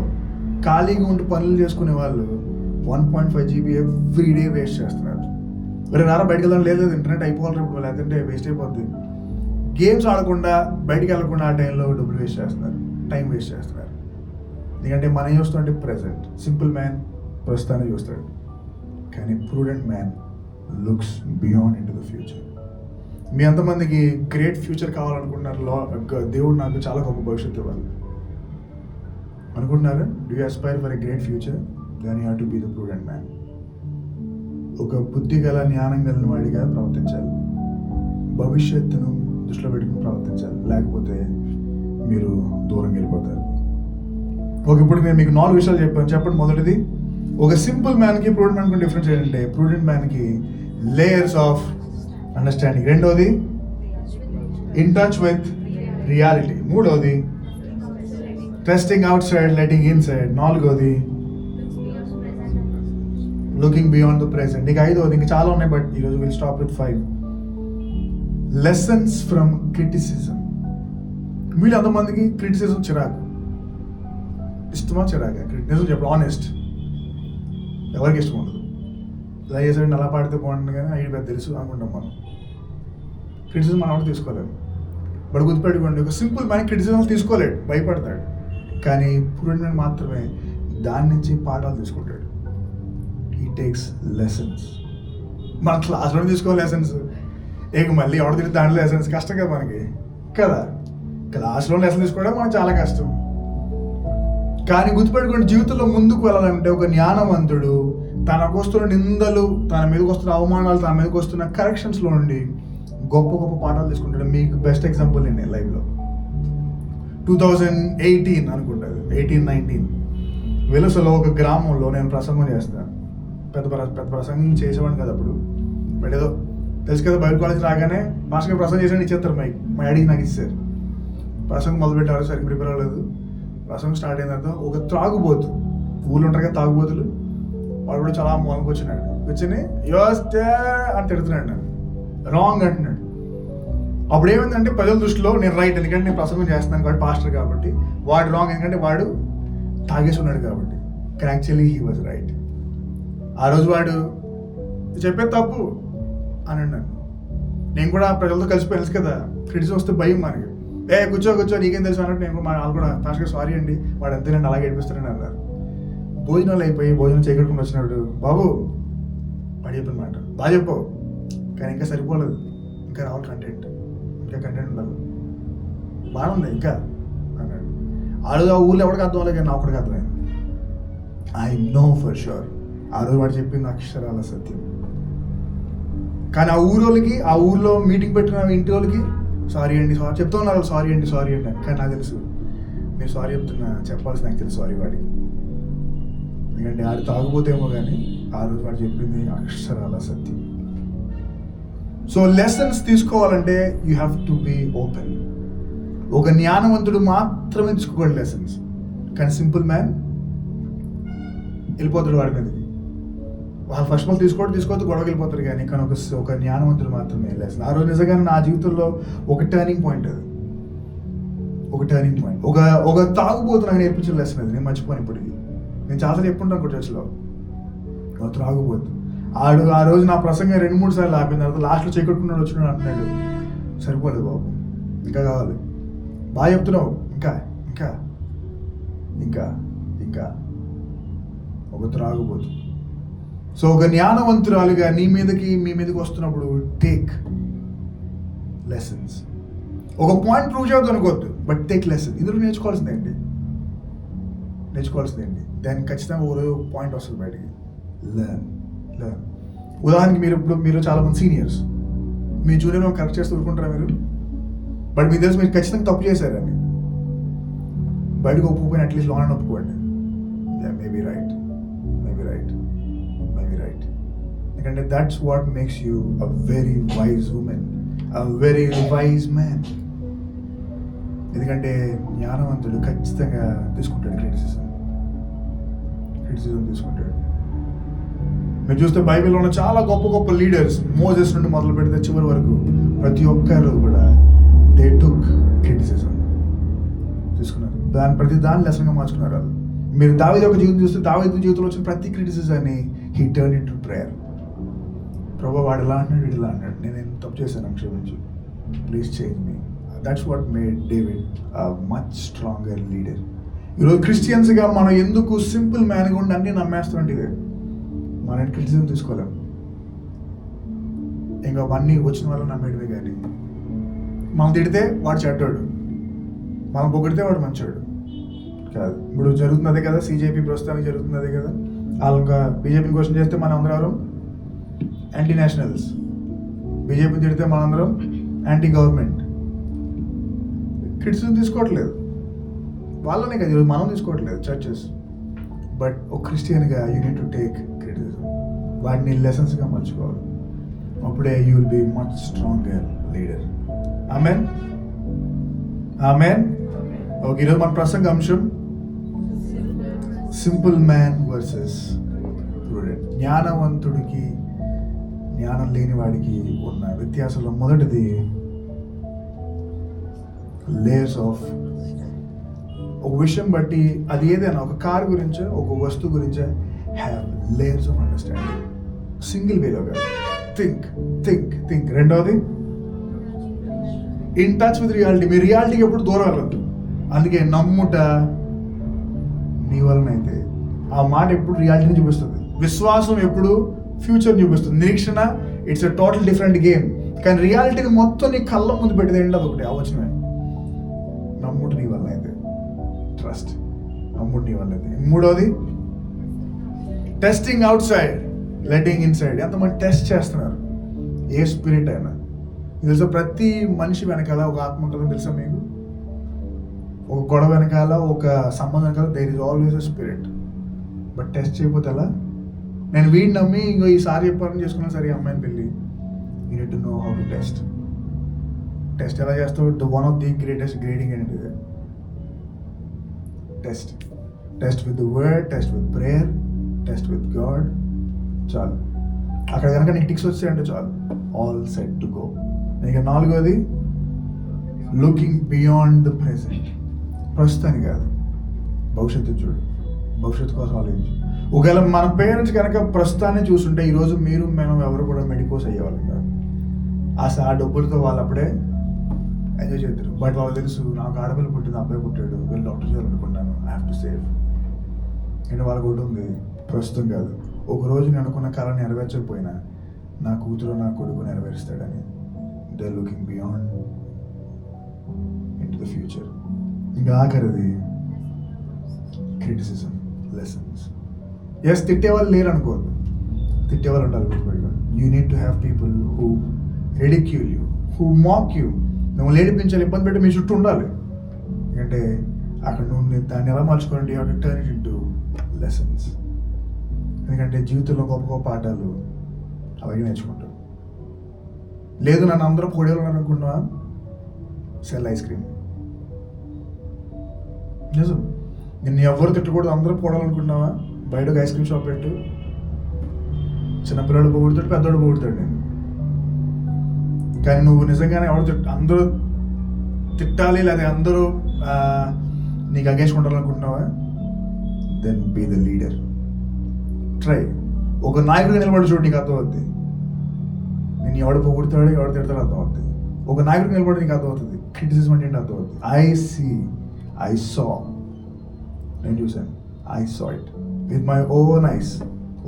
ఖాళీగా ఉంటూ పనులు చేసుకునే వాళ్ళు 1.5 GB ఎవ్రీ డే వేస్ట్ చేస్తున్నారు. మరి రారా బయటకు వెళ్ళడం లేదు, ఇంటర్నెట్ అయిపోవాలి ఇప్పుడు, లేదంటే వేస్ట్ అయిపోద్ది. గేమ్స్ ఆడకుండా బయటికి వెళ్ళకుండా ఆ టైంలో డబ్బులు వేస్ట్ చేస్తున్నారు, టైం వేస్ట్ చేస్తున్నారు. ఎందుకంటే మనం చూస్తుంటే ప్రెజెంట్. సింపుల్ మ్యాన్ ప్రస్తుతాన్ని చూస్తాడు, కానీ prudent man looks beyond into the future. మీ ఎంతమందికి గ్రేట్ ఫ్యూచర్ కావాలనుకుంటున్నారు? దేవుడు నాకు చాలా గొప్ప భవిష్యత్తు ఇవ్వాలి అనుకుంటున్నారు? Do you aspire for a great future? Then you have to be the prudent man. ఒక బుద్ధి గల జ్ఞానం కలిగిన వాడిగా ప్రవర్తించాలి, భవిష్యత్తును దృష్టిలో పెట్టుకుని ప్రవర్తించాలి, లేకపోతే మీరు దూరం వెళ్ళిపోతారు. ఇప్పుడు నేను మీకు 4 విషయాలు చెప్పాను. చెప్పండి. మొదటిది, ఒక సింపుల్ మ్యాన్కి ప్రూడెంట్ మ్యాన్కి డిఫరెన్స్ ఏంటంటే ప్రూడెంట్ మ్యాన్కి లేయర్స్ ఆఫ్ అండర్స్టాండింగ్. రెండోది, ఇన్ టచ్ విత్ రియాలిటీ. మూడోది, testing outside, letting in side. నాలుగోది, లుకింగ్ బియాండ్ ద ప్రెసెంట్. ఇక ఐదోది, ఇంకా చాలా ఉన్నాయి, బట్ ఈరోజు will stop with 5 lessons from criticism. వీళ్ళు అంతమందికి క్రిటిసిజం చిరాకు, ఇష్టమా చిరాక? నిజం చెప్పు, ఆనెస్ట్. ఎవరికి ఇష్టం ఉండదు. ఇలా చేసాడు అలా పాడితే బాగుంటుంది, కానీ అవి పెద్ద తెలుసు అనుకుంటాం మనం. క్రిటిసిజం మనం కూడా తీసుకోలేము. బట్ గుర్తుపెట్టుకోండి, ఒక సింపుల్ మ్యాన్ క్రిటిసిజం తీసుకోలేడు, భయపడతాడు. కానీ ప్రూడెంట్ మాత్రమే దాని నుంచి పాఠాలు తీసుకుంటాడు. He takes lessons. మన క్లాస్లో తీసుకోవాలి లెసన్స్. ఇక మళ్ళీ ఎవడ తిరిగి దాంట్లో లెసన్స్ కష్టం కదా మనకి, కదా? క్లాస్లో లెసన్ తీసుకోవడం మనకు చాలా కష్టం. కానీ గుర్తుపెట్టుకోండి, జీవితంలో ముందుకు వెళ్ళాలంటే ఒక జ్ఞానవంతుడు తనకు వస్తున్న నిందలు, తన మీదకి వస్తున్న అవమానాలు, తన మీదకి వస్తున్న కరెక్షన్స్లో నుండి గొప్ప గొప్ప పాఠాలు తీసుకుంటాడు. మీకు బెస్ట్ ఎగ్జాంపుల్ నేను లైఫ్లో 2018 అనుకుంటుంది, 18-19 వెలుసలో ఒక గ్రామంలో నేను ప్రసంగం చేస్తాను. పెద్ద ప్రసంగం చేసేవాడిని కదా అప్పుడు. బట్ ఏదో తెలుసు కదా, బైబిల్ కాలేజ్ రాగానే మాస్టర్ ప్రసంగం చేసాను ఇచ్చేస్తారు మైక్. మా డాడీకి నాకు ఇచ్చారు. ప్రసంగం మొదలుపెట్టారు, సరిగ్గా ప్రిపేర్ అవ్వలేదు. ప్రసంగం స్టార్ట్ అయిన తర్వాత ఒక త్రాగుబోతు, ఊళ్ళో ఉంటారు కదా తాగుబోతులు, వాడు కూడా చాలా మూలంకి వచ్చినాడు. కూర్చొని యోస్తే అని తిడుతున్నాడు, నన్ను రాంగ్ అంటున్నాడు. అప్పుడు ఏమైందంటే ప్రజల దృష్టిలో నేను రైట్, ఎందుకంటే నేను ప్రసంగం చేస్తున్నాను కాబట్టి, పాస్టర్ కాబట్టి. వాడు రాంగ్ ఎందుకంటే వాడు తాగేసి ఉన్నాడు కాబట్టి. కానీ యాక్చువల్లీ హీ వాజ్ రైట్. ఆ రోజు వాడు చెప్పేది తప్పు అని అన్నాను. నేను కూడా ప్రజలతో కలిసిపోయి తెలుసు కదా, క్రిటిసిజం వస్తే భయం మనకి. కూర్చో నీకేం తెలుసు అన్నట్టు నేను వాళ్ళు కూడా పాస్టర్ సారీ అండి వాడు అంతేనండి అలాగే ఏడిపిస్తారని అన్నారు. భోజనాలు అయిపోయి భోజనం చేయకుండా వచ్చినాడు. బాబు వాడు చెప్పిన మాట బాగా చెప్పావు, కానీ ఇంకా సరిపోలేదు, ఇంకా రావాలి కంటెంట్, ఇంకా కంటెంట్ ఉండాలి, బాగుంది ఇంకా అన్నాడు. ఆ రోజు ఆ ఊళ్ళో ఎవరికి అర్థం అవ్వలేదు, కానీ ఒకటికి అర్థమైంది. ఐ నో ఫర్ షూర్ ఆ రోజు వాడు చెప్పింది అక్షరాల సత్యం. కానీ ఆ ఊరోళ్ళకి, ఆ ఊర్లో మీటింగ్ పెట్టిన ఇంటి వాళ్ళకి సారీ అండి చెప్తా ఉన్నారు, సారీ అండి అని. కానీ నాకు తెలుసు మీరు సారీ చెప్పాల్సి నాకు తెలుసు సారీ వాడికి. ఎందుకంటే ఆడు తాగుపోతేమో కానీ ఆ రోజు వాడు చెప్పింది అక్షరాల సత్యం. సో లెసన్స్ తీసుకోవాలంటే you have to be open. ఒక జ్ఞానవంతుడు మాత్రమే తీసుకోగలడు లెసన్స్, కానీ సింపుల్ మ్యాన్ వెళ్ళిపోతాడు వాడి మీదకి. వాళ్ళు ఫస్ట్ ఆల్ తీసుకోవద్దు గొడవకి వెళ్ళిపోతారు. కానీ ఒక జ్ఞానవంతుడు మాత్రమే లెసన్. ఆ రోజు నిజంగానే నా జీవితంలో ఒక టర్నింగ్ పాయింట్ అది, ఒక టర్నింగ్ పాయింట్. ఒక తాగుబోతు నాకు నేర్పించిన లెసన్ అది, నేను మర్చిపోను ఇప్పటికి. నేను చాలా చెప్పుంటాను ఒక చర్చలో, ఒక త్రాగుబోతు. ఆ రోజు నా ప్రసంగం 2-3 సార్లు ఆపిన తర్వాత లాస్ట్లో చెక్కుట్టుకున్నాడు వచ్చినాడు అంటున్నాడు, సరిపోలేదు బాబు ఇంకా కావాలి, బాగా చెప్తున్నావు, ఇంకా ఇంకా ఇంకా ఇంకా. ఒక త్రాగుబోతు. సో ఒక జ్ఞానవంతురాలుగా మీ మీదకి వస్తున్నప్పుడు టేక్ లెసన్స్. ఒక పాయింట్ ప్రూవ్ చేయవద్దు అనుకోవద్దు, బట్ టేక్ లెసన్. ఇందులో నేర్చుకోవాల్సిందేంటి దాన్ని ఖచ్చితంగా ఒక పాయింట్ వస్తుంది బయటికి. లెర్న్. ఉదాహరణకి మీరు చాలా మంది సీనియర్స్, మీ జూనియర్ కరెక్ట్ చేస్తూ ఊరుకుంటారా మీరు? బట్ మీకు తెలుసు మీరు ఖచ్చితంగా తప్పు చేశారని. బయటకు ఒప్పుకోపోయిన అట్లీస్ట్ లోన్ ఒప్పుకోండి, మేబీ రైట్. ఎందుకంటే that's what makes you a very wise women, a very wise man. ఎందుకంటే జ్ఞానవంతుడు ఖచ్చితంగా తీసుకుంటాడు క్రిటిసిజం తీసుకుంటాడు. మీరు చూస్తే బైబిల్లో ఉన్న చాలా గొప్ప లీడర్స్, మోసెస్ నుండి మొదలు పెడితే చివరి వరకు ప్రతి ఒక్కరు కూడా దే టుక్ క్రిటిసిజం తీసుకున్నారు. ప్రతి దాన్ని లెసన్గా మార్చుకున్నారు వాళ్ళు. మీరు దావీదు యొక్క జీవితం చూస్తే దావీదు జీవితంలో వచ్చిన ప్రతి క్రిటిసిజాన్ని he turn into prayer. ప్రభు వాడు ఇలా అంటున్నాడు, వీడు ఇలా అంటాడు, నేను తప్పు చేశాను, క్షమించు, please change me. That's what made David much stronger leader. ఈరోజు క్రిస్టియన్స్గా మనం ఎందుకు సింపుల్ మ్యాన్గా ఉండి అన్నీ నమ్మేస్తామంటే మనం క్రిటిసిజం తీసుకోలేం. ఇంకా అవన్నీ వచ్చిన వాళ్ళు నమ్మేయడమే. కానీ మనం తిడితే వాడు చెడ్డాడు, మనం పొగిడితే వాడు మంచోడు కాదు. ఇప్పుడు జరుగుతుంది అదే కదా, CJP ప్రస్తుతానికి జరుగుతుంది అదే కదా. వాళ్ళు ఇంకా బీజేపీని క్వశ్చన్ చేస్తే మనం అందరం యాంటీ నేషనల్స్, బీజేపీని తిడితే మనందరం యాంటీ గవర్నమెంట్. క్రిటిసిజం తీసుకోవట్లేదు వాళ్ళనే కదా, మనం తీసుకోవట్లేదు చర్చెస్. బట్ ఒక క్రిస్టియన్గా you need to take criticism, వాటిని లెసన్స్గా మర్చుకోవాలి. అప్పుడే you will be much stronger leader. Amen. Okay, ఈరోజు మన ప్రసంగ అంశం సింపుల్ మ్యాన్ వర్సెస్ ప్రూడెంట్. జ్ఞానవంతుడికి జ్ఞానం లేని వాడికి ఉన్న వ్యత్యాసంలో మొదటిది లేయర్స్ ఆఫ్. ఒక విషయం బట్టి అది ఏదైనా, ఒక కార్ గురించో ఒక వస్తువు గురించో have layers of understanding. Single వేలో కాదు, థింక్. రెండవది ఇన్ టచ్ విత్ రియాలిటీ. మీ రియాలిటీకి ఎప్పుడు దూరం వెళ్ళద్దు. అందుకే నమ్ముట నీ వలన అయితే ఆ మాట ఎప్పుడు రియాలిటీని చూపిస్తుంది. విశ్వాసం ఎప్పుడు ఫ్యూచర్ చూపిస్తుంది. నిరీక్షణ it's a total different game. కానీ రియాలిటీని మొత్తం నీ కళ్ళ ముందు పెట్టేది ఏంటి? అది ఒకటి ఆలోచన. నమ్ముడు నీ వల్ల అయితే, ట్రస్ట్, నమ్ముడు నీ వల్ల అయితే. మూడవది testing outside, letting in side. ఎంతమంది టెస్ట్ చేస్తున్నారు ఏ స్పిరిట్ అయినా? తెలుసా, ప్రతి మనిషి వెనకాల ఒక ఆత్మ ఉంటుందని తెలుసా మీకు? ఒక గొడవ వెనకాల, ఒక సంబంధం వెనకాల there is always a spirit. But test చేయకపోతే ఎలా? నేను వీడిని నమ్మి ఇంకో ఈసారి చెప్పాలని చేసుకున్నా సరే అమ్మాయిని పెళ్ళి. You need to know how to test. Test ఎలా చేస్తావు? One of the greatest grading అనేది ఇదే. Test with the word, test with prayer, test with God. చాలు. అక్కడ కనుక నీకు టిక్స్ వచ్చాయంటే చాలు, ఆల్ సెట్ టు గో. ఇక నాలుగోది, లుకింగ్ బియాండ్ ద ప్రెసెంట్. ప్రస్తుతాన్ని కాదు, భవిష్యత్తు చూడు, భవిష్యత్తు కోసం ఆలోచించు. ఒకవేళ మన పేరెంట్స్ కనుక ప్రస్తుతాన్ని చూస్తుంటే ఈరోజు మనం ఎవరు కూడా మెడికోస్ అయ్యేవాళ్ళం కాదు. ఆ డబ్బులతో వాళ్ళు అప్పుడే ఎంజాయ్ చేద్దరు. బట్ వాళ్ళు తెలుసు, నాకు ఆడపిల్ల పుట్టింది, అబ్బాయి పుట్టాడు, వీళ్ళు డాక్టర్ చేయాలనుకున్నాను, ఐ హ్యావ్ టు సేవ్. అంటే వాళ్ళకి ఒకటి ఉంది, ప్రస్తుతం కాదు, ఒకరోజు నేను అనుకున్న కళ నెరవేర్చకపోయినా నా కూతురు నా కొడుకు నెరవేరుస్తాడని. They looking beyond into the future. ఇంకా ఆఖరిది క్రిటిసిజం, లెసన్స్. ఎస్, తిట్టేవాళ్ళు లేరు అనుకోవద్దు, తిట్టేవాళ్ళు ఉండాలి గుర్తుపెట్టుకోండి. You need to have people who ridicule you, who mock you. మిమ్మల్ని ఏడిపించాలి, ఇబ్బంది పెట్టి మీ చుట్టూ ఉండాలి. ఎందుకంటే అక్కడ నువ్వు దాన్ని ఎలా మార్చుకోవాలంటే you have to turn it into lessons. ఎందుకంటే జీవితంలో గొప్ప గొప్ప పాఠాలు అలాగే నేర్చుకుంటాం. లేదు నన్ను అందరూ పొడేవాళ్ళు అనుకున్నా, సెల్ ఐస్ క్రీమ్. నిజం, నిన్ను ఎవరు తిట్టకూడదు, అందరూ పొడాలనుకున్నావా, బయట ఒక ఐస్ క్రీమ్ షాప్ పెట్టు. చిన్నపిల్లడు పొగుడుతాడు, పెద్దోడు పొగుడుతాడు నేను. కానీ నువ్వు నిజంగానే అందరూ తిట్టాలి లేదా అందరూ నీకు అగేన్స్ట్ ఉండాలనుకుంటున్నావా, then be the leader. Try. ఒక నాయకుడిగా నిలబడి చూడు, నీకు అర్థమవుద్ది. నేను ఎవడు పొగుడుతాడు, ఎవడు తిడతాడు అర్థమవుతుంది. ఒక నాయకుడికి నిలబడి నీకు అర్థమవుతుంది క్రిటిసిజం అంటే ఏంటి అర్థమవుతుంది. ఐ సా, నేను చూశాను, I saw it with my own eyes.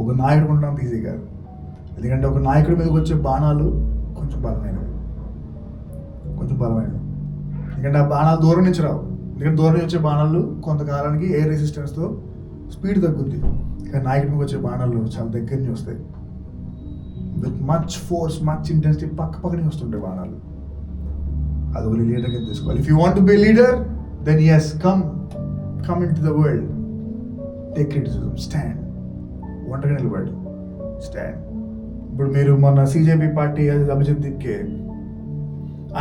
ఒక నాయకుడు ఉండడం ఈజీ కాదు. ఎందుకంటే ఒక నాయకుడి మీదకి వచ్చే బాణాలు కొంచెం బలమైనవి. ఎందుకంటే ఆ బాణాలు దూరం నుంచి రావు. ఎందుకంటే దూరం నుంచి వచ్చే బాణాలు కొంతకాలానికి ఎయిర్ రెసిస్టెన్స్తో స్పీడ్ తగ్గుద్ది. కానీ నాయకుడి మీద వచ్చే బాణాలు చాలా దగ్గర నుంచి వస్తాయి, with much force, much intensity, పక్కనే వస్తుంటాయి బాణాలు. అది ఒక లీడర్ కింద తీసుకోవాలి. If you want to be leader, then yes, come into the world, take criticism, stand. ఒంటరిగా నిలబడి స్టాండ్. ఇప్పుడు మీరు మొన్న సిజేపీ పార్టీ అభిజిత్ దీప్కే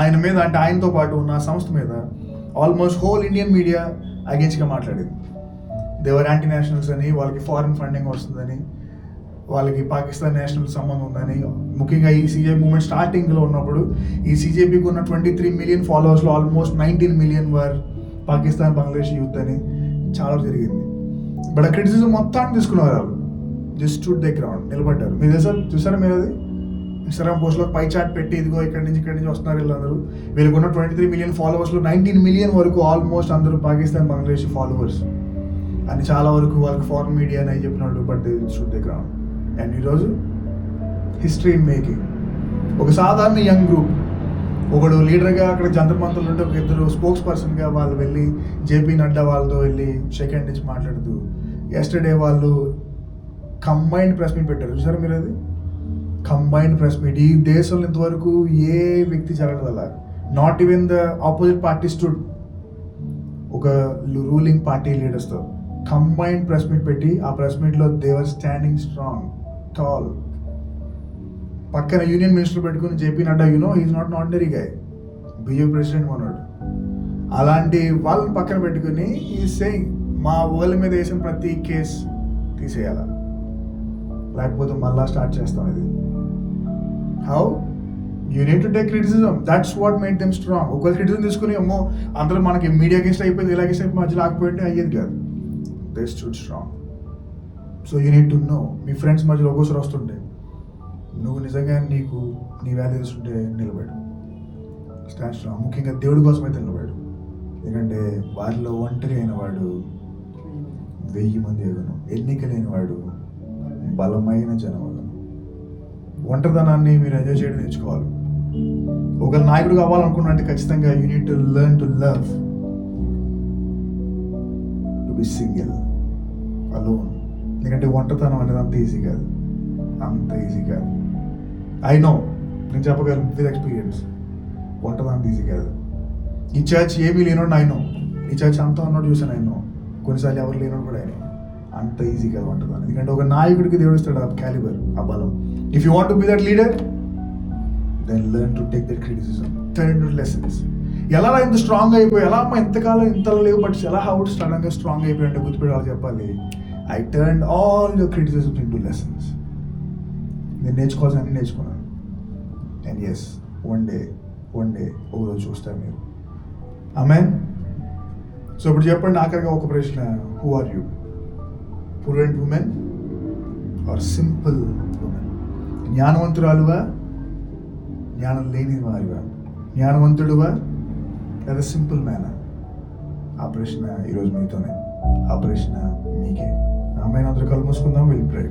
ఆయన మీద, అంటే ఆయనతో పాటు ఉన్న సంస్థ మీద ఆల్మోస్ట్ హోల్ ఇండియన్ మీడియా అగేన్స్ట్గా మాట్లాడింది. దేవర్ యాంటీ నేషనల్స్ అని, వాళ్ళకి ఫారిన్ ఫండింగ్ వస్తుందని, వాళ్ళకి పాకిస్తాన్ నేషనల్ సంబంధం ఉందని. ముఖ్యంగా ఈ సిజేపీ మూవ్మెంట్ స్టార్టింగ్లో ఉన్నప్పుడు ఈ సిజేపీకి ఉన్న 23 మిలియన్ ఫాలోవర్స్లో ఆల్మోస్ట్ 19 మిలియన్ వర్ పాకిస్తాన్ బంగ్లాదేశ్ యూత్ అని చాలా జరిగింది. బట్ ఆ క్రిటిసిజం మొత్తాన్ని తీసుకున్నారు వాళ్ళు. జస్ట్ స్టూడ్ ద గ్రౌండ్, నిలబడ్డారు. మీరు చూసారా మీరు అది ఇన్స్టాగ్రామ్ పోస్ట్లో పై చాట్ పెట్టి, ఇదిగో ఇక్కడి నుంచి వస్తున్నారు వీళ్ళందరూ. వీళ్ళకున్న 23 మిలియన్ ఫాలోవర్స్లో 19 మిలియన్ వరకు ఆల్మోస్ట్ అందరూ పాకిస్తాన్ బంగ్లాదేశ్ ఫాలోవర్స్ అని. చాలా వరకు వాళ్ళకి ఫారెన్ మీడియా అని చెప్పినాడు, but they stood the ground. And ఈరోజు హిస్టరీ ఇన్ మేకింగ్. ఒక సాధారణ యంగ్ గ్రూప్, ఒకడు లీడర్గా అక్కడ జంతర్ మంతర్లు ఉంటే, ఒక ఇద్దరు స్పోక్స్ పర్సన్గా వాళ్ళు వెళ్ళి జేపీ నడ్డా వాళ్ళతో వెళ్ళి షేక్ హ్యాండ్ ఇచ్చి మాట్లాడుతూ, ఎస్టర్డే వాళ్ళు కంబైన్డ్ ప్రెస్ మీట్ పెట్టారు. చూసారా మీరు అది? Combined press meet. ఈ దేశంలో ఇంతవరకు ఏ వ్యక్తి జరగదు అలా. Not even the opposite party stood. ఒక రూలింగ్ పార్టీ లీడర్స్తో కంబైన్డ్ ప్రెస్ మీట్ పెట్టి, ఆ ప్రెస్ మీట్లో they were standing strong, tall. పక్కన యూనియన్ మినిస్టర్ పెట్టుకుని JP Nadda, he is not an ordinary guy, BJP president ఉన్నాడు. అలాంటి వాళ్ళని పక్కన పెట్టుకుని ఈ సేయింగ్, మా వాళ్ళ మీద వేసిన ప్రతి కేసు తీసేయాల, లేకపోతే మళ్ళా స్టార్ట్ చేస్తాం ఇది. How? You need to take criticism. That's what made them strong. ఒకవేళ క్రిటిసిజం తీసుకుని అమ్మో అందరూ మనకి మీడియాకి ఇష్టం అయిపోయింది, ఇలాగే ఇష్టం మధ్యలో ఆగిపోయింటే అయ్యేది కాదు. They stood strong. So you need to know. Me friends మధ్యలో ఒక్కోసారి వస్తుంటే నువ్వు నిజంగా నీకు నీ వాల్యూస్ ఉంటే నిలబడు, స్టాండ్ స్ట్రాంగ్. ముఖ్యంగా దేవుడి కోసం అయితే నిలబడు. ఎందుకంటే వారిలో ఒంటరి అయిన వాడు 1000 మంది ఎగును, ఎన్నిక లేని వాడు బలమైన జనవగను. ఒంటరితనాన్ని మీరు ఎంజాయ్ చేయడం నేర్చుకోవాలి. ఒక నాయకుడు కావాలనుకున్నట్టు ఖచ్చితంగా you need to learn to love, to be single, alone. ఎందుకంటే ఒంటరితనం అనేది అంత ఈజీ కాదు. ఐ నో, నేను చెప్పగలను విత్ ఎక్స్పీరియన్స్. ఒంటరితనం అంత ఈజీ కాదు. ఈ చర్చ్ ఏమీ లేనోడు ఐ నో, ఈ చర్చ్ అంతా ఉన్నాడు చూసాను ఐ నో. కొన్నిసార్లు ఎవరు లేనోడు కూడా అంత ఈజీగా ఉంటుంది. ఎందుకంటే ఒక నాయకుడికి దేవుడు ఇస్తాడు ఆ క్యాలిబర్, ఆ బలం. If you want to be that leader, then learn to take that criticism, turn to lessons. ఎలా ఇంత స్ట్రాంగ్ అయిపోయి, ఎలా అమ్మ ఎంతకాలం ఇంతలో లేవు బట్ ఎలా హౌ సడన్గా స్ట్రాంగ్ అయిపోయి అంటే గుర్తుపెట్టాలి చెప్పాలి. I turn all your criticisms in to lessons. నేను నేర్చుకోవాల్సిన నేర్చుకున్నాను. అండ్ ఎస్, వన్ డే ఒకరోజు చూస్తారు మీరు. ఆమెన్. సో ఇప్పుడు చెప్పండి ఆఖరిగా ఒక ప్రశ్న, who are you? Prudent women or simple women? జ్ఞానవంతురాలువా, జ్ఞానం లేని వారివా? జ్ఞానవంతుడువా లేదా సింపుల్ మ్యానా? ఆ ప్రశ్న ఈరోజు మీతోనే, ఆ ప్రశ్న మీకే. అమ్మాయిని అందరూ కళ్ళు మూసుకుందాం, విల్ ప్రే.